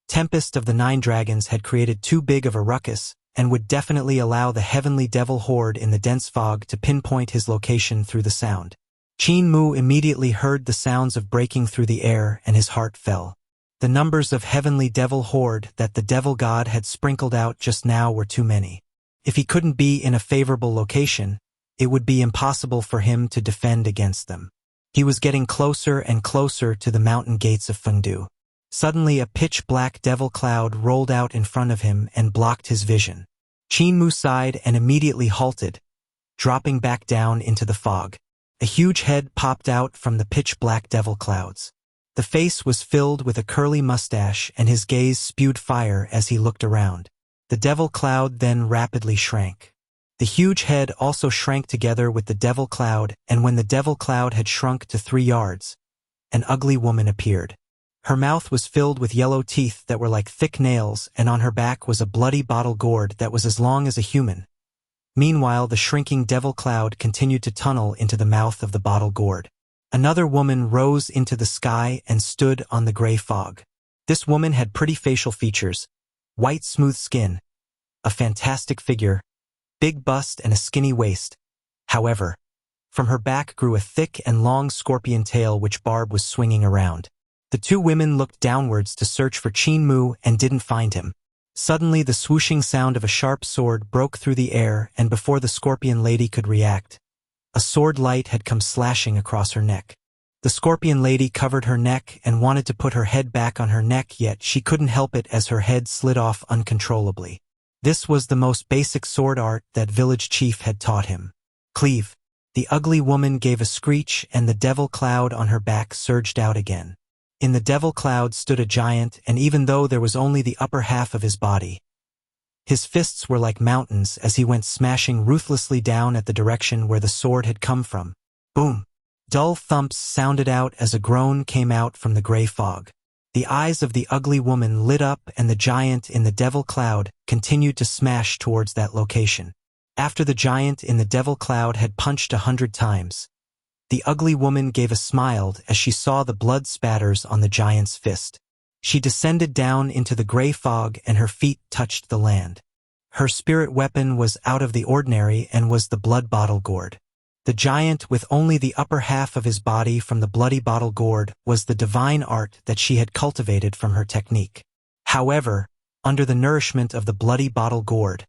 Tempest of the 9 dragons had created too big of a ruckus and would definitely allow the heavenly devil horde in the dense fog to pinpoint his location through the sound. Qin Mu immediately heard the sounds of breaking through the air and his heart fell. The numbers of heavenly devil horde that the devil god had sprinkled out just now were too many. If he couldn't be in a favorable location, it would be impossible for him to defend against them. He was getting closer and closer to the mountain gates of Fengdu. Suddenly a pitch-black devil cloud rolled out in front of him and blocked his vision. Qin Mu sighed and immediately halted, dropping back down into the fog. A huge head popped out from the pitch-black devil clouds. The face was filled with a curly mustache and his gaze spewed fire as he looked around. The devil cloud then rapidly shrank. The huge head also shrank together with the devil cloud, and when the devil cloud had shrunk to 3 yards, an ugly woman appeared. Her mouth was filled with yellow teeth that were like thick nails, and on her back was a bloody bottle gourd that was as long as a human. Meanwhile, the shrinking devil cloud continued to tunnel into the mouth of the bottle gourd. Another woman rose into the sky and stood on the gray fog. This woman had pretty facial features, white smooth skin, a fantastic figure, big bust and a skinny waist. However, from her back grew a thick and long scorpion tail which Barb was swinging around. The 2 women looked downwards to search for Qin Mu and didn't find him. Suddenly the swooshing sound of a sharp sword broke through the air, and before the scorpion lady could react, a sword light had come slashing across her neck. The scorpion lady covered her neck and wanted to put her head back on her neck, yet she couldn't help it as her head slid off uncontrollably. This was the most basic sword art that village chief had taught him. Cleave. The ugly woman gave a screech and the devil cloud on her back surged out again. In the devil cloud stood a giant, and even though there was only the upper half of his body, his fists were like mountains as he went smashing ruthlessly down at the direction where the sword had come from. Boom! Dull thumps sounded out as a groan came out from the gray fog. The eyes of the ugly woman lit up and the giant in the devil cloud continued to smash towards that location. After the giant in the devil cloud had punched 100 times, the ugly woman gave a smile as she saw the blood spatters on the giant's fist. She descended down into the gray fog and her feet touched the land. Her spirit weapon was out of the ordinary and was the blood bottle gourd. The giant, with only the upper half of his body from the bloody bottle gourd, was the divine art that she had cultivated from her technique. However, under the nourishment of the bloody bottle gourd,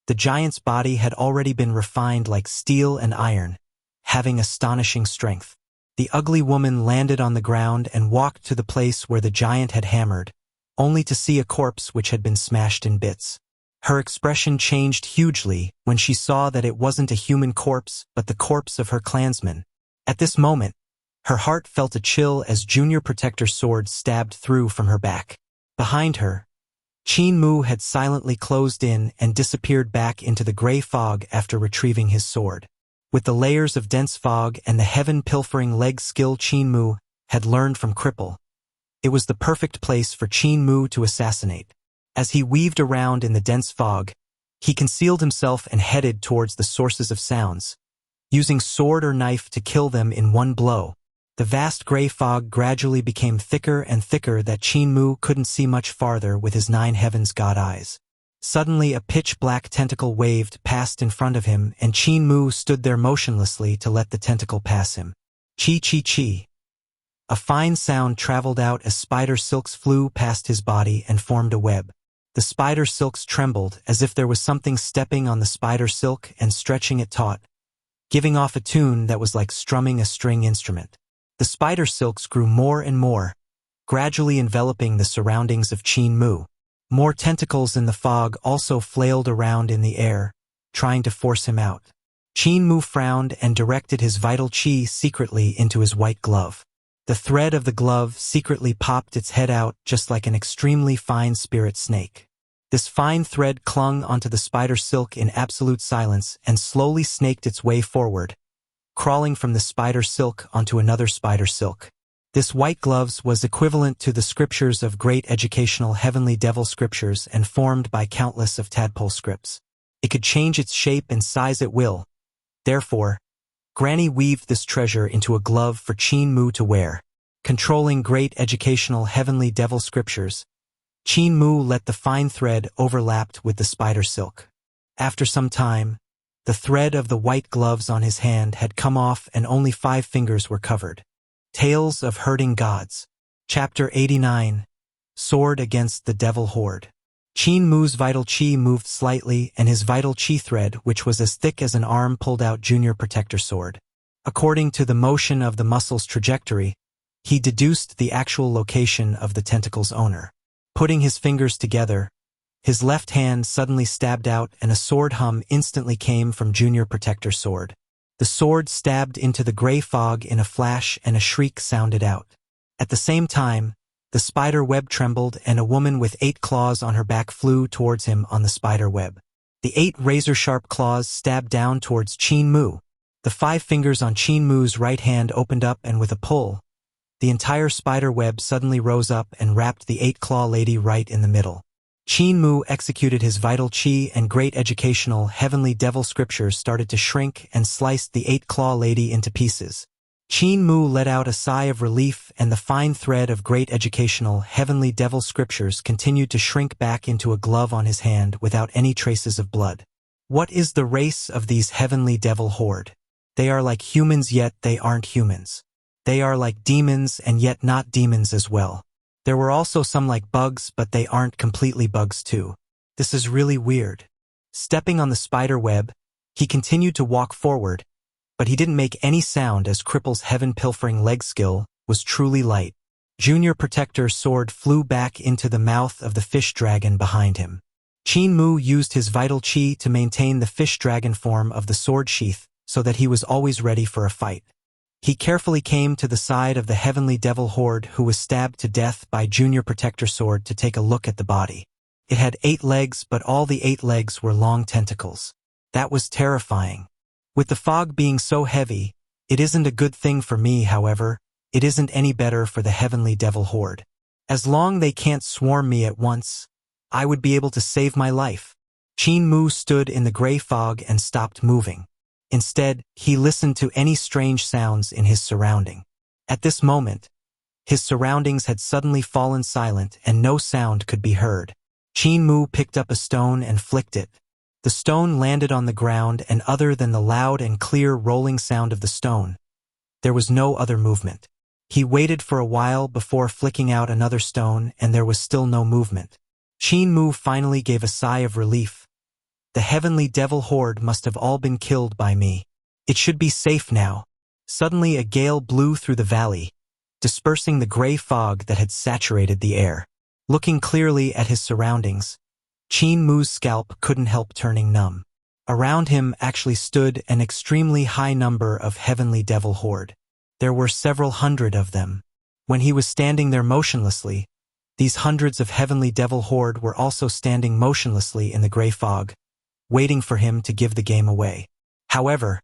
the giant's body had already been refined like steel and iron, having astonishing strength. The ugly woman landed on the ground and walked to the place where the giant had hammered, only to see a corpse which had been smashed in bits. Her expression changed hugely when she saw that it wasn't a human corpse but the corpse of her clansman. At this moment, her heart felt a chill as Junior Protector's sword stabbed through from her back. Behind her, Qin Mu had silently closed in and disappeared back into the gray fog after retrieving his sword. With the layers of dense fog and the heaven-pilfering leg skill Qin Mu had learned from Cripple, it was the perfect place for Qin Mu to assassinate. As he weaved around in the dense fog, he concealed himself and headed towards the sources of sounds, using sword or knife to kill them in one blow. The vast gray fog gradually became thicker and thicker that Qin Mu couldn't see much farther with his 9 heavens god eyes. Suddenly a pitch-black tentacle waved past in front of him and Qin Mu stood there motionlessly to let the tentacle pass him. Chi-chi-chi. A fine sound traveled out as spider silks flew past his body and formed a web. The spider silks trembled as if there was something stepping on the spider silk and stretching it taut, giving off a tune that was like strumming a string instrument. The spider silks grew more and more, gradually enveloping the surroundings of Qin Mu. More tentacles in the fog also flailed around in the air, trying to force him out. Qin Mu frowned and directed his vital qi secretly into his white glove. The thread of the glove secretly popped its head out just like an extremely fine spirit snake. This fine thread clung onto the spider silk in absolute silence and slowly snaked its way forward, crawling from the spider silk onto another spider silk. This white gloves was equivalent to the scriptures of great educational heavenly devil scriptures and formed by countless of tadpole scripts. It could change its shape and size at will. Therefore, Granny weaved this treasure into a glove for Qin Mu to wear. Controlling great educational heavenly devil scriptures, Qin Mu let the fine thread overlapped with the spider silk. After some time, the thread of the white gloves on his hand had come off and only 5 fingers were covered. Tales of Herding Gods. Chapter 89. Sword Against the Devil Horde. Qin Mu's vital qi moved slightly and his vital qi thread, which was as thick as an arm, pulled out Junior Protector's sword. According to the motion of the muscle's trajectory, he deduced the actual location of the tentacle's owner. Putting his fingers together, his left hand suddenly stabbed out and a sword hum instantly came from Junior Protector's sword. The sword stabbed into the gray fog in a flash and a shriek sounded out. At the same time, the spider web trembled and a woman with 8 claws on her back flew towards him on the spider web. The 8 razor-sharp claws stabbed down towards Qin Mu. The 5 fingers on Qin Mu's right hand opened up and with a pull, the entire spider web suddenly rose up and wrapped the 8-claw lady right in the middle. Qin Mu executed his vital qi and great educational heavenly devil scriptures started to shrink and sliced the 8-claw lady into pieces. Qin Mu let out a sigh of relief and the fine thread of great educational heavenly devil scriptures continued to shrink back into a glove on his hand without any traces of blood. What is the race of these heavenly devil horde? They are like humans yet they aren't humans. They are like demons and yet not demons as well. There were also some like bugs but they aren't completely bugs too. This is really weird. Stepping on the spider web, he continued to walk forward, but he didn't make any sound as Cripple's heaven-pilfering leg skill was truly light. Junior Protector's sword flew back into the mouth of the fish dragon behind him. Qin Mu used his vital qi to maintain the fish dragon form of the sword sheath so that he was always ready for a fight. He carefully came to the side of the heavenly devil horde who was stabbed to death by Junior Protector's sword to take a look at the body. It had 8 legs but all the 8 legs were long tentacles. That was terrifying. With the fog being so heavy, it isn't a good thing for me, however, it isn't any better for the heavenly devil horde. As long they can't swarm me at once, I would be able to save my life. Qin Mu stood in the gray fog and stopped moving. Instead, he listened to any strange sounds in his surrounding. At this moment, his surroundings had suddenly fallen silent and no sound could be heard. Qin Mu picked up a stone and flicked it, The stone landed on the ground, and other than the loud and clear rolling sound of the stone, there was no other movement. He waited for a while before flicking out another stone, and there was still no movement. Qin Mu finally gave a sigh of relief. The heavenly devil horde must have all been killed by me. It should be safe now. Suddenly a gale blew through the valley, dispersing the gray fog that had saturated the air. Looking clearly at his surroundings, Qin Mu's scalp couldn't help turning numb. Around him actually stood an extremely high number of heavenly devil horde. There were several hundred of them. When he was standing there motionlessly, these hundreds of heavenly devil horde were also standing motionlessly in the gray fog, waiting for him to give the game away. However,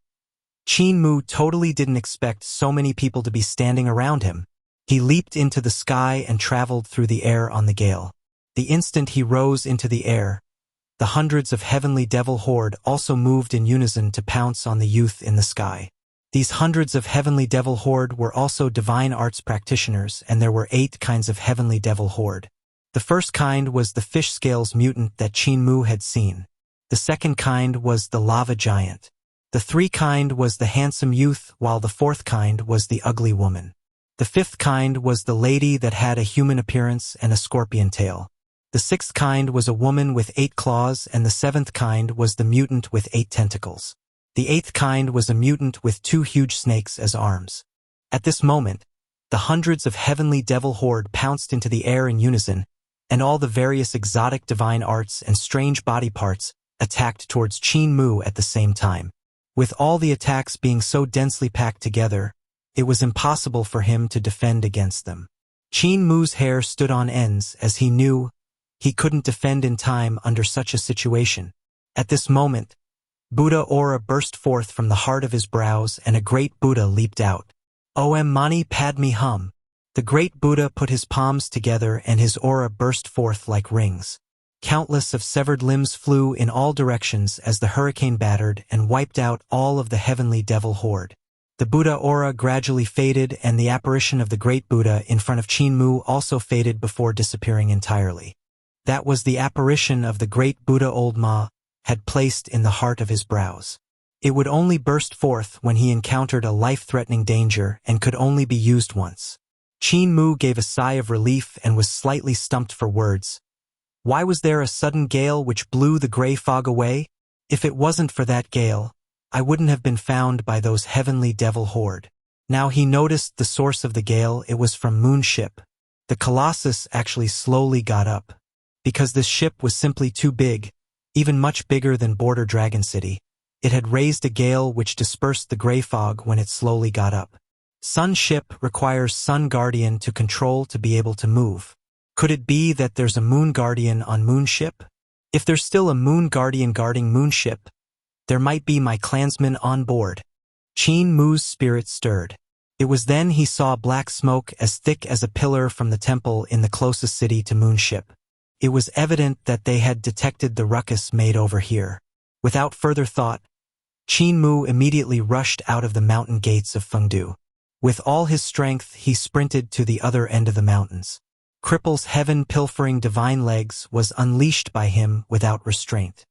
Qin Mu totally didn't expect so many people to be standing around him. He leaped into the sky and traveled through the air on the gale. The instant he rose into the air, the hundreds of heavenly devil horde also moved in unison to pounce on the youth in the sky. These hundreds of heavenly devil horde were also divine arts practitioners, and there were 8 kinds of heavenly devil horde. The first kind was the fish scales mutant that Qin Mu had seen. The second kind was the lava giant. The 3rd kind was the handsome youth, while the 4th kind was the ugly woman. The 5th kind was the lady that had a human appearance and a scorpion tail. The 6th kind was a woman with 8 claws, and the 7th kind was the mutant with 8 tentacles. The 8th kind was a mutant with 2 huge snakes as arms. At this moment, the hundreds of heavenly devil horde pounced into the air in unison, and all the various exotic divine arts and strange body parts attacked towards Qin Mu at the same time. With all the attacks being so densely packed together, it was impossible for him to defend against them. Qin Mu's hair stood on ends as he knew he couldn't defend in time under such a situation. At this moment, Buddha aura burst forth from the heart of his brows, and a great Buddha leaped out. Om Mani Padme Hum. The great Buddha put his palms together, and his aura burst forth like rings. Countless of severed limbs flew in all directions as the hurricane battered and wiped out all of the heavenly devil horde. The Buddha aura gradually faded, and the apparition of the great Buddha in front of Qin Mu also faded before disappearing entirely. That was the apparition of the great Buddha Old Ma had placed in the heart of his brows. It would only burst forth when he encountered a life-threatening danger and could only be used once. Qin Mu gave a sigh of relief and was slightly stumped for words. Why was there a sudden gale which blew the gray fog away? If it wasn't for that gale, I wouldn't have been found by those heavenly devil horde. Now he noticed the source of the gale. It was from Moon Ship. The Colossus actually slowly got up. Because this ship was simply too big, even much bigger than Border Dragon City, it had raised a gale which dispersed the gray fog when it slowly got up. Sun Ship requires Sun Guardian to control to be able to move. Could it be that there's a Moon Guardian on Moon Ship? If there's still a Moon Guardian guarding Moon Ship, there might be my clansmen on board. Qin Mu's spirit stirred. It was then he saw black smoke as thick as a pillar from the temple in the closest city to Moon Ship. It was evident that they had detected the ruckus made over here. Without further thought, Qin Mu immediately rushed out of the mountain gates of Fengdu. With all his strength, he sprinted to the other end of the mountains. Cripple's heaven-pilfering divine legs was unleashed by him without restraint.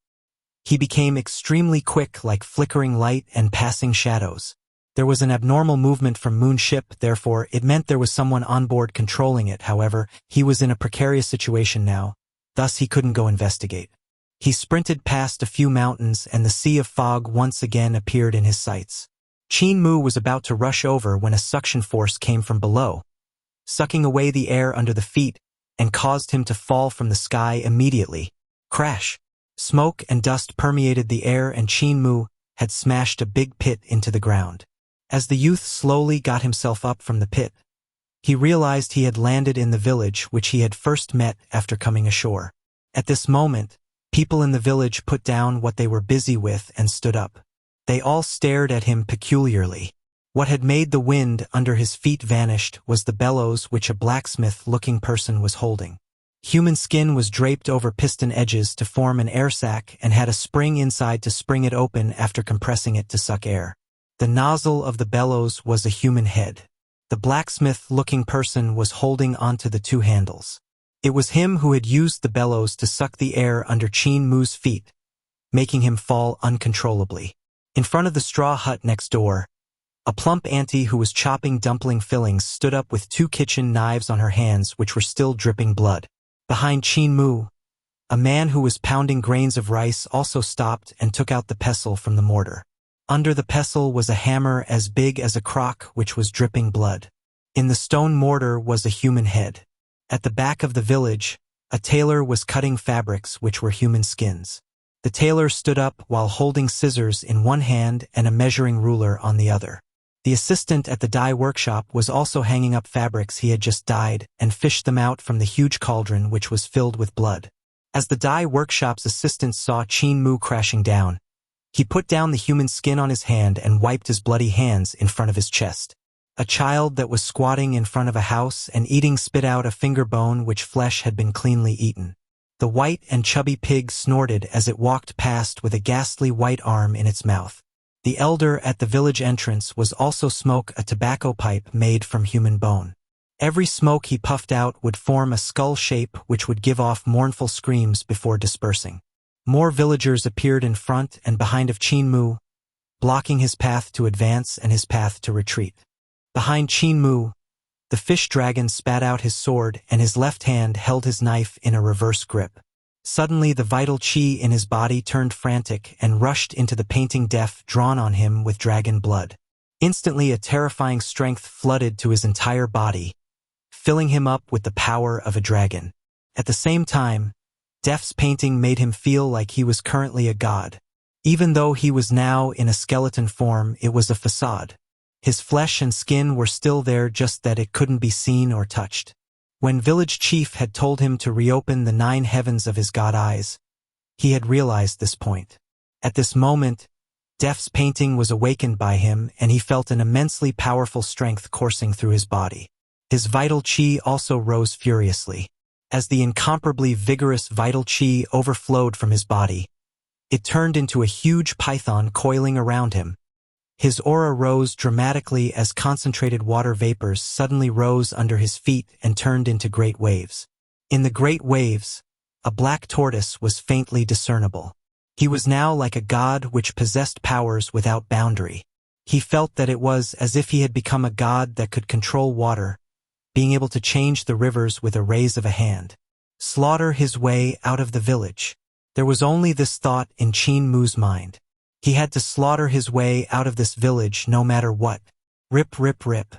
He became extremely quick, like flickering light and passing shadows. There was an abnormal movement from Moon Ship, therefore it meant there was someone on board controlling it. However, he was in a precarious situation now, thus he couldn't go investigate. He sprinted past a few mountains, and the sea of fog once again appeared in his sights. Qin Mu was about to rush over when a suction force came from below, sucking away the air under the feet, and caused him to fall from the sky immediately. Crash! Smoke and dust permeated the air, and Qin Mu had smashed a big pit into the ground. As the youth slowly got himself up from the pit, he realized he had landed in the village which he had first met after coming ashore. At this moment, people in the village put down what they were busy with and stood up. They all stared at him peculiarly. What had made the wind under his feet vanished was the bellows which a blacksmith-looking person was holding. Human skin was draped over piston edges to form an air sac and had a spring inside to spring it open after compressing it to suck air. The nozzle of the bellows was a human head. The blacksmith-looking person was holding onto the 2 handles. It was him who had used the bellows to suck the air under Qin Mu's feet, making him fall uncontrollably. In front of the straw hut next door, a plump auntie who was chopping dumpling fillings stood up with 2 kitchen knives on her hands which were still dripping blood. Behind Qin Mu, a man who was pounding grains of rice also stopped and took out the pestle from the mortar. Under the pestle was a hammer as big as a crock which was dripping blood. In the stone mortar was a human head. At the back of the village, a tailor was cutting fabrics which were human skins. The tailor stood up while holding scissors in one hand and a measuring ruler on the other. The assistant at the dye workshop was also hanging up fabrics he had just dyed and fished them out from the huge cauldron which was filled with blood. As the dye workshop's assistant saw Qin Mu crashing down, he put down the human skin on his hand and wiped his bloody hands in front of his chest. A child that was squatting in front of a house and eating spit out a finger bone which flesh had been cleanly eaten. The white and chubby pig snorted as it walked past with a ghastly white arm in its mouth. The elder at the village entrance was also smoke a tobacco pipe made from human bone. Every smoke he puffed out would form a skull shape which would give off mournful screams before dispersing. More villagers appeared in front and behind of Qin Mu, blocking his path to advance and his path to retreat. Behind Qin Mu, the fish dragon spat out his sword and his left hand held his knife in a reverse grip. Suddenly the vital qi in his body turned frantic and rushed into the painting death drawn on him with dragon blood. Instantly a terrifying strength flooded to his entire body, filling him up with the power of a dragon. At the same time, Death's painting made him feel like he was currently a god. Even though he was now in a skeleton form, it was a facade. His flesh and skin were still there, just that it couldn't be seen or touched. When village chief had told him to reopen the 9 heavens of his god eyes, he had realized this point. At this moment, Death's painting was awakened by him and he felt an immensely powerful strength coursing through his body. His vital qi also rose furiously. As the incomparably vigorous vital qi overflowed from his body, it turned into a huge python coiling around him. His aura rose dramatically as concentrated water vapors suddenly rose under his feet and turned into great waves. In the great waves, a black tortoise was faintly discernible. He was now like a god which possessed powers without boundary. He felt that it was as if he had become a god that could control water, being able to change the rivers with a raise of a hand. Slaughter his way out of the village. There was only this thought in Qin Mu's mind. He had to slaughter his way out of this village no matter what. Rip, rip, rip.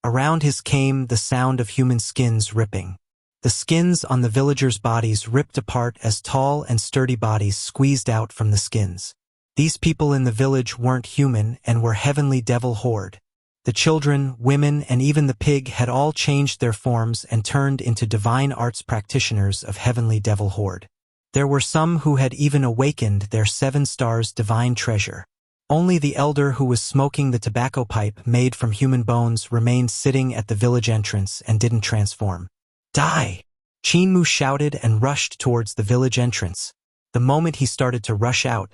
Around his came the sound of human skins ripping. The skins on the villagers' bodies ripped apart as tall and sturdy bodies squeezed out from the skins. These people in the village weren't human and were heavenly devil horde. The children, women, and even the pig had all changed their forms and turned into divine arts practitioners of heavenly devil horde. There were some who had even awakened their 7 stars divine treasure. Only the elder who was smoking the tobacco pipe made from human bones remained sitting at the village entrance and didn't transform. Die! Qin Mu shouted and rushed towards the village entrance. The moment he started to rush out,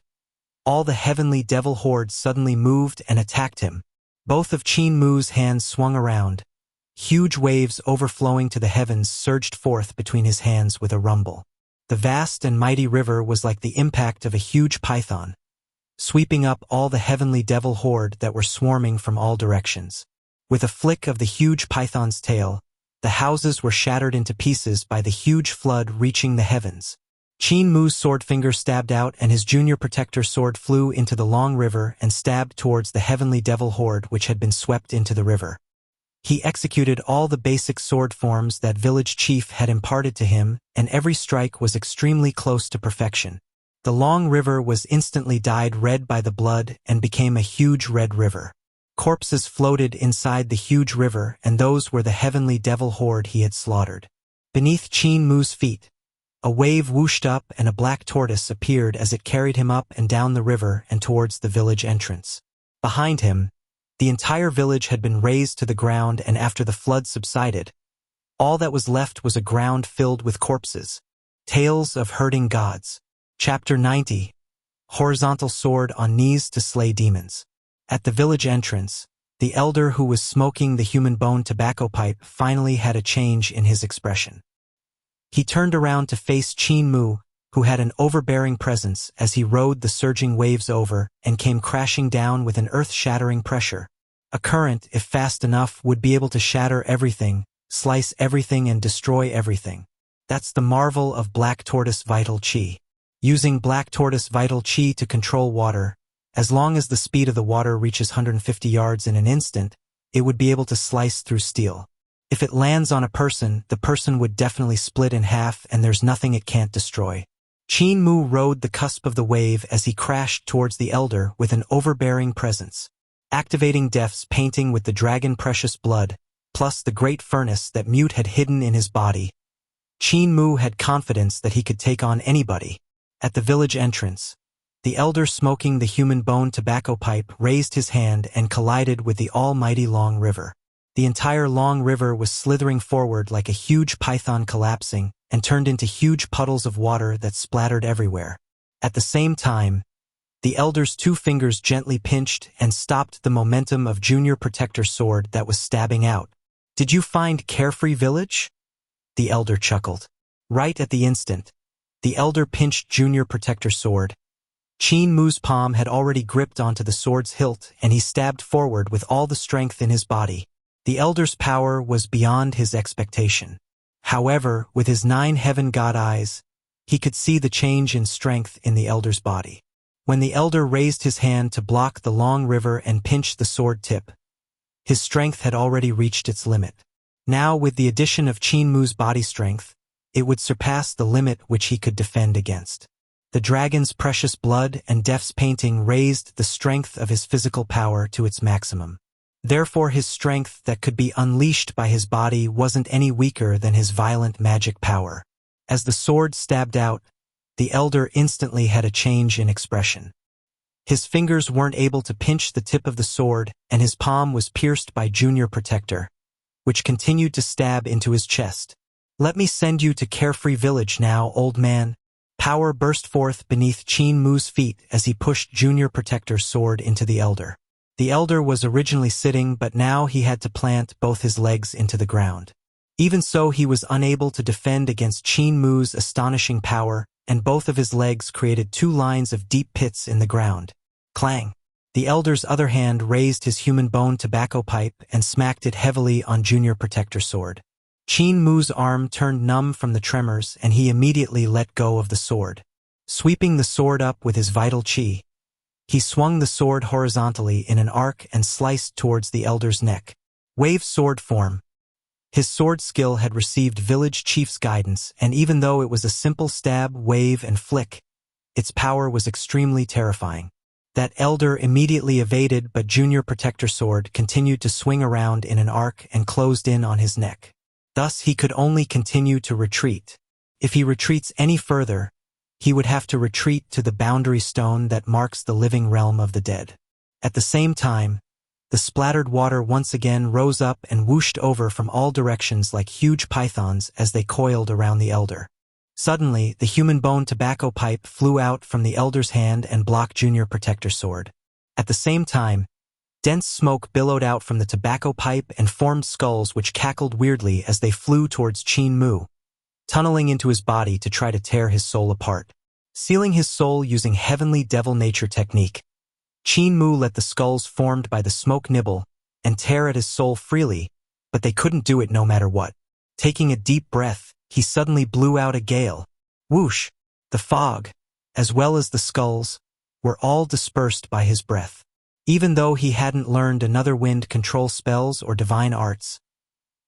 all the heavenly devil horde suddenly moved and attacked him. Both of Qin Mu's hands swung around. Huge waves overflowing to the heavens surged forth between his hands with a rumble. The vast and mighty river was like the impact of a huge python, sweeping up all the heavenly devil horde that were swarming from all directions. With a flick of the huge python's tail, the houses were shattered into pieces by the huge flood reaching the heavens. Qin Mu's sword finger stabbed out and his junior protector sword flew into the long river and stabbed towards the heavenly devil horde which had been swept into the river. He executed all the basic sword forms that village chief had imparted to him, and every strike was extremely close to perfection. The long river was instantly dyed red by the blood and became a huge red river. Corpses floated inside the huge river, and those were the heavenly devil horde he had slaughtered. Beneath Qin Mu's feet, a wave whooshed up and a black tortoise appeared as it carried him up and down the river and towards the village entrance. Behind him, the entire village had been razed to the ground, and after the flood subsided, all that was left was a ground filled with corpses. Tales of Herding Gods. Chapter 90. Horizontal sword on knees to slay demons. At the village entrance, the elder who was smoking the human bone tobacco pipe finally had a change in his expression. He turned around to face Qin Mu, who had an overbearing presence as he rode the surging waves over and came crashing down with an earth-shattering pressure. A current, if fast enough, would be able to shatter everything, slice everything and destroy everything. That's the marvel of Black Tortoise Vital Qi. Using Black Tortoise Vital Qi to control water, as long as the speed of the water reaches 150 yards in an instant, it would be able to slice through steel. If it lands on a person, the person would definitely split in half and there's nothing it can't destroy. Qin Mu rode the cusp of the wave as he crashed towards the elder with an overbearing presence. Activating Death's painting with the dragon precious blood, plus the great furnace that Mute had hidden in his body, Qin Mu had confidence that he could take on anybody. At the village entrance, the elder smoking the human bone tobacco pipe raised his hand and collided with the almighty Long River. The entire Long River was slithering forward like a huge python collapsing and turned into huge puddles of water that splattered everywhere. At the same time, the elder's two fingers gently pinched and stopped the momentum of Junior Protector's sword that was stabbing out. "Did you find Carefree Village?" The elder chuckled. Right at the instant, the elder pinched Junior Protector's sword. Qin Mu's palm had already gripped onto the sword's hilt and he stabbed forward with all the strength in his body. The elder's power was beyond his expectation. However, with his 9 heaven god eyes, he could see the change in strength in the elder's body. When the elder raised his hand to block the Long River and pinch the sword tip, his strength had already reached its limit. Now, with the addition of Qin Mu's body strength, it would surpass the limit which he could defend against. The dragon's precious blood and Death's painting raised the strength of his physical power to its maximum. Therefore, his strength that could be unleashed by his body wasn't any weaker than his violent magic power. As the sword stabbed out, the elder instantly had a change in expression. His fingers weren't able to pinch the tip of the sword, and his palm was pierced by Junior Protector, which continued to stab into his chest. "Let me send you to Carefree Village now, old man." Power burst forth beneath Qin Mu's feet as he pushed Junior Protector's sword into the elder. The elder was originally sitting, but now he had to plant both his legs into the ground. Even so, he was unable to defend against Qin Mu's astonishing power, and both of his legs created 2 lines of deep pits in the ground. Clang! The elder's other hand raised his human bone tobacco pipe and smacked it heavily on Junior Protector's sword. Qin Mu's arm turned numb from the tremors and he immediately let go of the sword. Sweeping the sword up with his vital qi, he swung the sword horizontally in an arc and sliced towards the elder's neck. Wave sword form. His sword skill had received village chief's guidance, and even though it was a simple stab, wave, and flick, its power was extremely terrifying. That elder immediately evaded, but Junior Protector's sword continued to swing around in an arc and closed in on his neck. Thus, he could only continue to retreat. If he retreats any further, he would have to retreat to the boundary stone that marks the living realm of the dead. At the same time, the splattered water once again rose up and whooshed over from all directions like huge pythons as they coiled around the elder. Suddenly, the human bone tobacco pipe flew out from the elder's hand and blocked Junior Protector's sword. At the same time, dense smoke billowed out from the tobacco pipe and formed skulls which cackled weirdly as they flew towards Qin Mu, tunneling into his body to try to tear his soul apart. Sealing his soul using heavenly devil nature technique, Qin Mu let the skulls formed by the smoke nibble and tear at his soul freely, but they couldn't do it no matter what. Taking a deep breath, he suddenly blew out a gale. Whoosh! The fog, as well as the skulls, were all dispersed by his breath. Even though he hadn't learned another wind control spells or divine arts,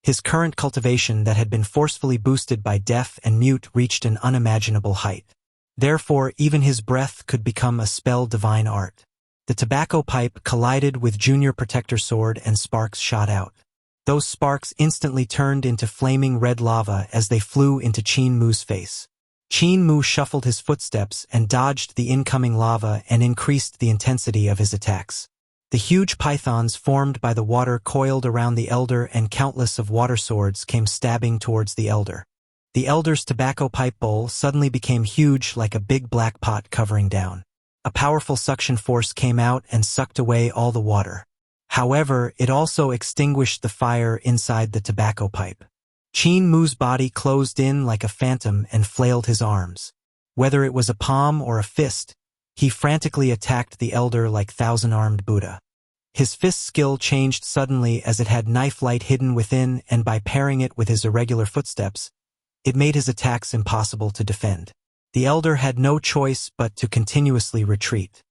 his current cultivation that had been forcefully boosted by deaf and mute reached an unimaginable height. Therefore, even his breath could become a spell divine art. The tobacco pipe collided with Junior Protector's sword and sparks shot out. Those sparks instantly turned into flaming red lava as they flew into Qin Mu's face. Qin Mu shuffled his footsteps and dodged the incoming lava and increased the intensity of his attacks. The huge pythons formed by the water coiled around the elder and countless of water swords came stabbing towards the elder. The elder's tobacco pipe bowl suddenly became huge like a big black pot covering down. A powerful suction force came out and sucked away all the water. However, it also extinguished the fire inside the tobacco pipe. Qin Mu's body closed in like a phantom and flailed his arms. Whether it was a palm or a fist, he frantically attacked the elder like thousand-armed Buddha. His fist skill changed suddenly as it had knife light hidden within, and by pairing it with his irregular footsteps, it made his attacks impossible to defend. The elder had no choice but to continuously retreat.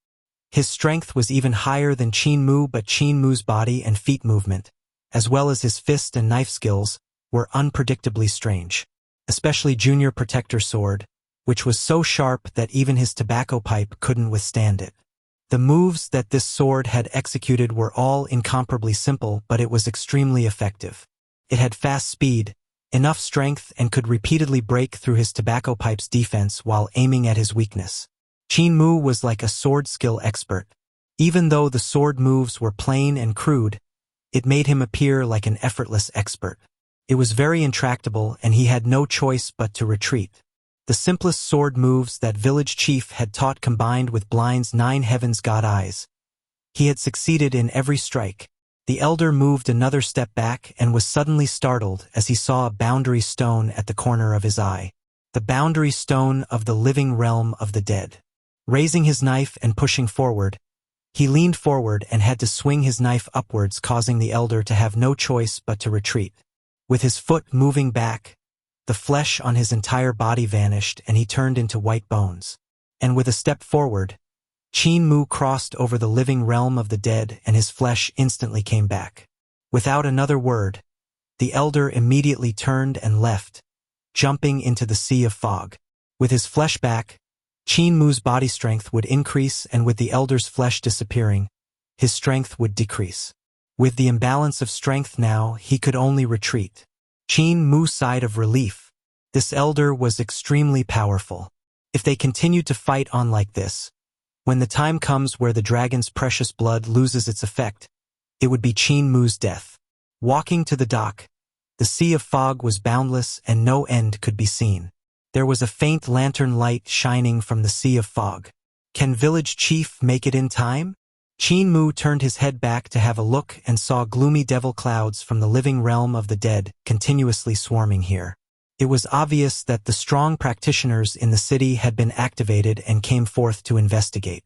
His strength was even higher than Qin Mu, but Qin Mu's body and feet movement, as well as his fist and knife skills, were unpredictably strange. Especially Junior Protector's sword, which was so sharp that even his tobacco pipe couldn't withstand it. The moves that this sword had executed were all incomparably simple, but it was extremely effective. It had fast speed, enough strength, and could repeatedly break through his tobacco pipe's defense while aiming at his weakness. Qin Mu was like a sword skill expert. Even though the sword moves were plain and crude, it made him appear like an effortless expert. It was very intractable, and he had no choice but to retreat. The simplest sword moves that village chief had taught combined with Blind's 9 heavens god eyes. He had succeeded in every strike. The elder moved another step back and was suddenly startled as he saw a boundary stone at the corner of his eye. The boundary stone of the living realm of the dead. Raising his knife and pushing forward, he leaned forward and had to swing his knife upwards, causing the elder to have no choice but to retreat. With his foot moving back, the flesh on his entire body vanished and he turned into white bones. And with a step forward, Qin Mu crossed over the living realm of the dead and his flesh instantly came back. Without another word, the elder immediately turned and left, jumping into the sea of fog. With his flesh back, Qin Mu's body strength would increase, and with the elder's flesh disappearing, his strength would decrease. With the imbalance of strength now, he could only retreat. Qin Mu sighed of relief. This elder was extremely powerful. If they continued to fight on like this, when the time comes where the dragon's precious blood loses its effect, it would be Qin Mu's death. Walking to the dock, the sea of fog was boundless and no end could be seen. There was a faint lantern light shining from the sea of fog. Can village chief make it in time? Qin Mu turned his head back to have a look and saw gloomy devil clouds from the living realm of the dead continuously swarming here. It was obvious that the strong practitioners in the city had been activated and came forth to investigate.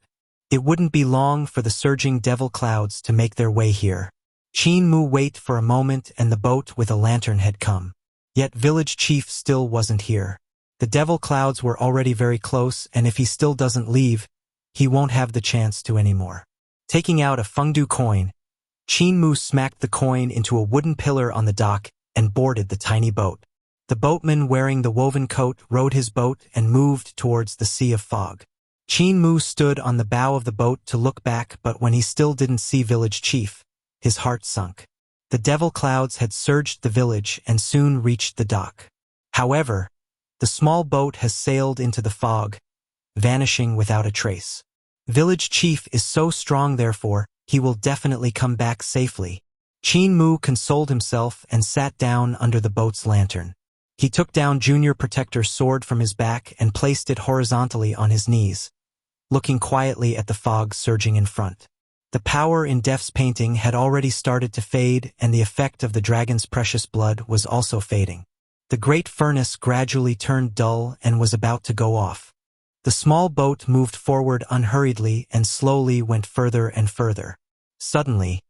It wouldn't be long for the surging devil clouds to make their way here. Qin Mu waited for a moment and the boat with a lantern had come. Yet village chief still wasn't here. The devil clouds were already very close, and if he still doesn't leave, he won't have the chance to anymore. Taking out a fengdu coin, Qin Mu smacked the coin into a wooden pillar on the dock and boarded the tiny boat. The boatman wearing the woven coat rowed his boat and moved towards the sea of fog. Qin Mu stood on the bow of the boat to look back, but when he still didn't see village chief, his heart sunk. The devil clouds had surged the village and soon reached the dock. However, the small boat has sailed into the fog, vanishing without a trace. Village chief is so strong, therefore, he will definitely come back safely. Qin Mu consoled himself and sat down under the boat's lantern. He took down Junior Protector's sword from his back and placed it horizontally on his knees, looking quietly at the fog surging in front. The power in Def's painting had already started to fade, and the effect of the dragon's precious blood was also fading. The great furnace gradually turned dull and was about to go off. The small boat moved forward unhurriedly and slowly went further and further. Suddenly,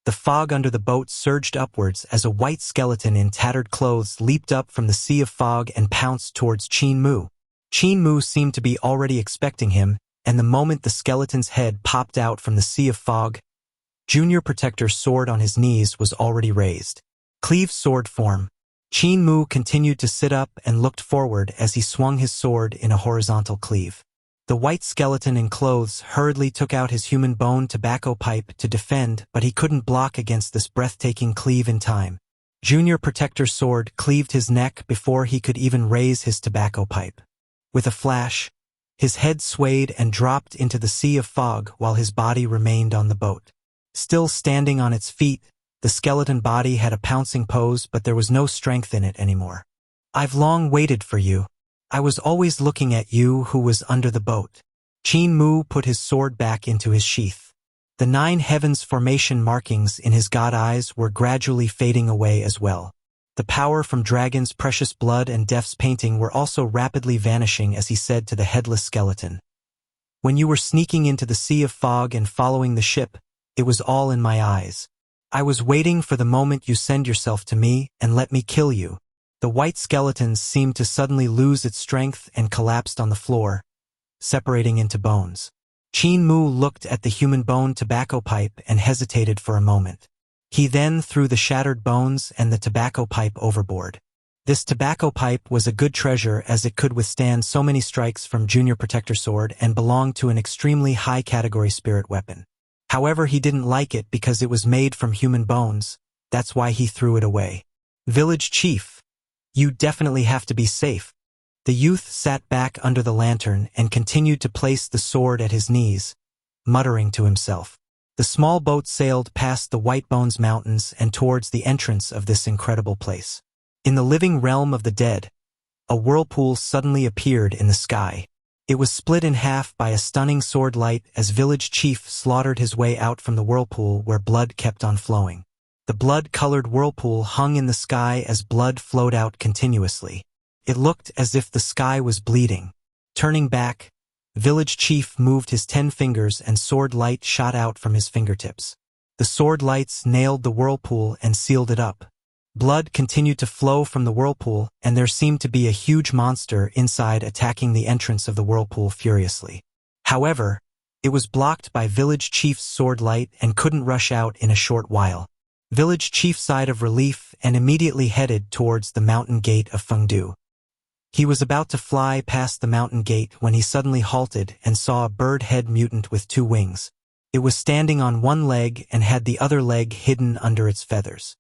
the fog under the boat surged upwards as a white skeleton in tattered clothes leaped up from the sea of fog and pounced towards Qin Mu. Qin Mu seemed to be already expecting him, and the moment the skeleton's head popped out from the sea of fog, Junior Protector's sword on his knees was already raised. Cleave sword form. Qin Mu continued to sit up and looked forward as he swung his sword in a horizontal cleave. The white skeleton in clothes hurriedly took out his human bone tobacco pipe to defend, but he couldn't block against this breathtaking cleave in time. Junior Protector's sword cleaved his neck before he could even raise his tobacco pipe. With a flash, his head swayed and dropped into the sea of fog while his body remained on the boat. Still standing on its feet, the skeleton body had a pouncing pose, but there was no strength in it anymore. "I've long waited for you. I was always looking at you who was under the boat." Qin Mu put his sword back into his sheath. The 9 heavens formation markings in his god eyes were gradually fading away as well. The power from Dragon's precious blood and Death's painting were also rapidly vanishing as he said to the headless skeleton. When you were sneaking into the sea of fog and following the ship, it was all in my eyes. I was waiting for the moment you send yourself to me and let me kill you. The white skeleton seemed to suddenly lose its strength and collapsed on the floor, separating into bones. Qin Mu looked at the human bone tobacco pipe and hesitated for a moment. He then threw the shattered bones and the tobacco pipe overboard. This tobacco pipe was a good treasure as it could withstand so many strikes from Junior Protector Sword and belonged to an extremely high-category spirit weapon. However, he didn't like it because it was made from human bones. That's why he threw it away. Village Chief, you definitely have to be safe. The youth sat back under the lantern and continued to place the sword at his knees, muttering to himself. The small boat sailed past the White Bones Mountains and towards the entrance of this incredible place. In the living realm of the dead, a whirlpool suddenly appeared in the sky. It was split in half by a stunning sword light as Village Chief slaughtered his way out from the whirlpool where blood kept on flowing. The blood-colored whirlpool hung in the sky as blood flowed out continuously. It looked as if the sky was bleeding. Turning back, Village Chief moved his 10 fingers and sword light shot out from his fingertips. The sword lights nailed the whirlpool and sealed it up. Blood continued to flow from the whirlpool, and there seemed to be a huge monster inside attacking the entrance of the whirlpool furiously. However, it was blocked by Village Chief's sword light and couldn't rush out in a short while. Village Chief sighed of relief and immediately headed towards the mountain gate of Fengdu. He was about to fly past the mountain gate when he suddenly halted and saw a bird-head mutant with 2 wings. It was standing on one leg and had the other leg hidden under its feathers.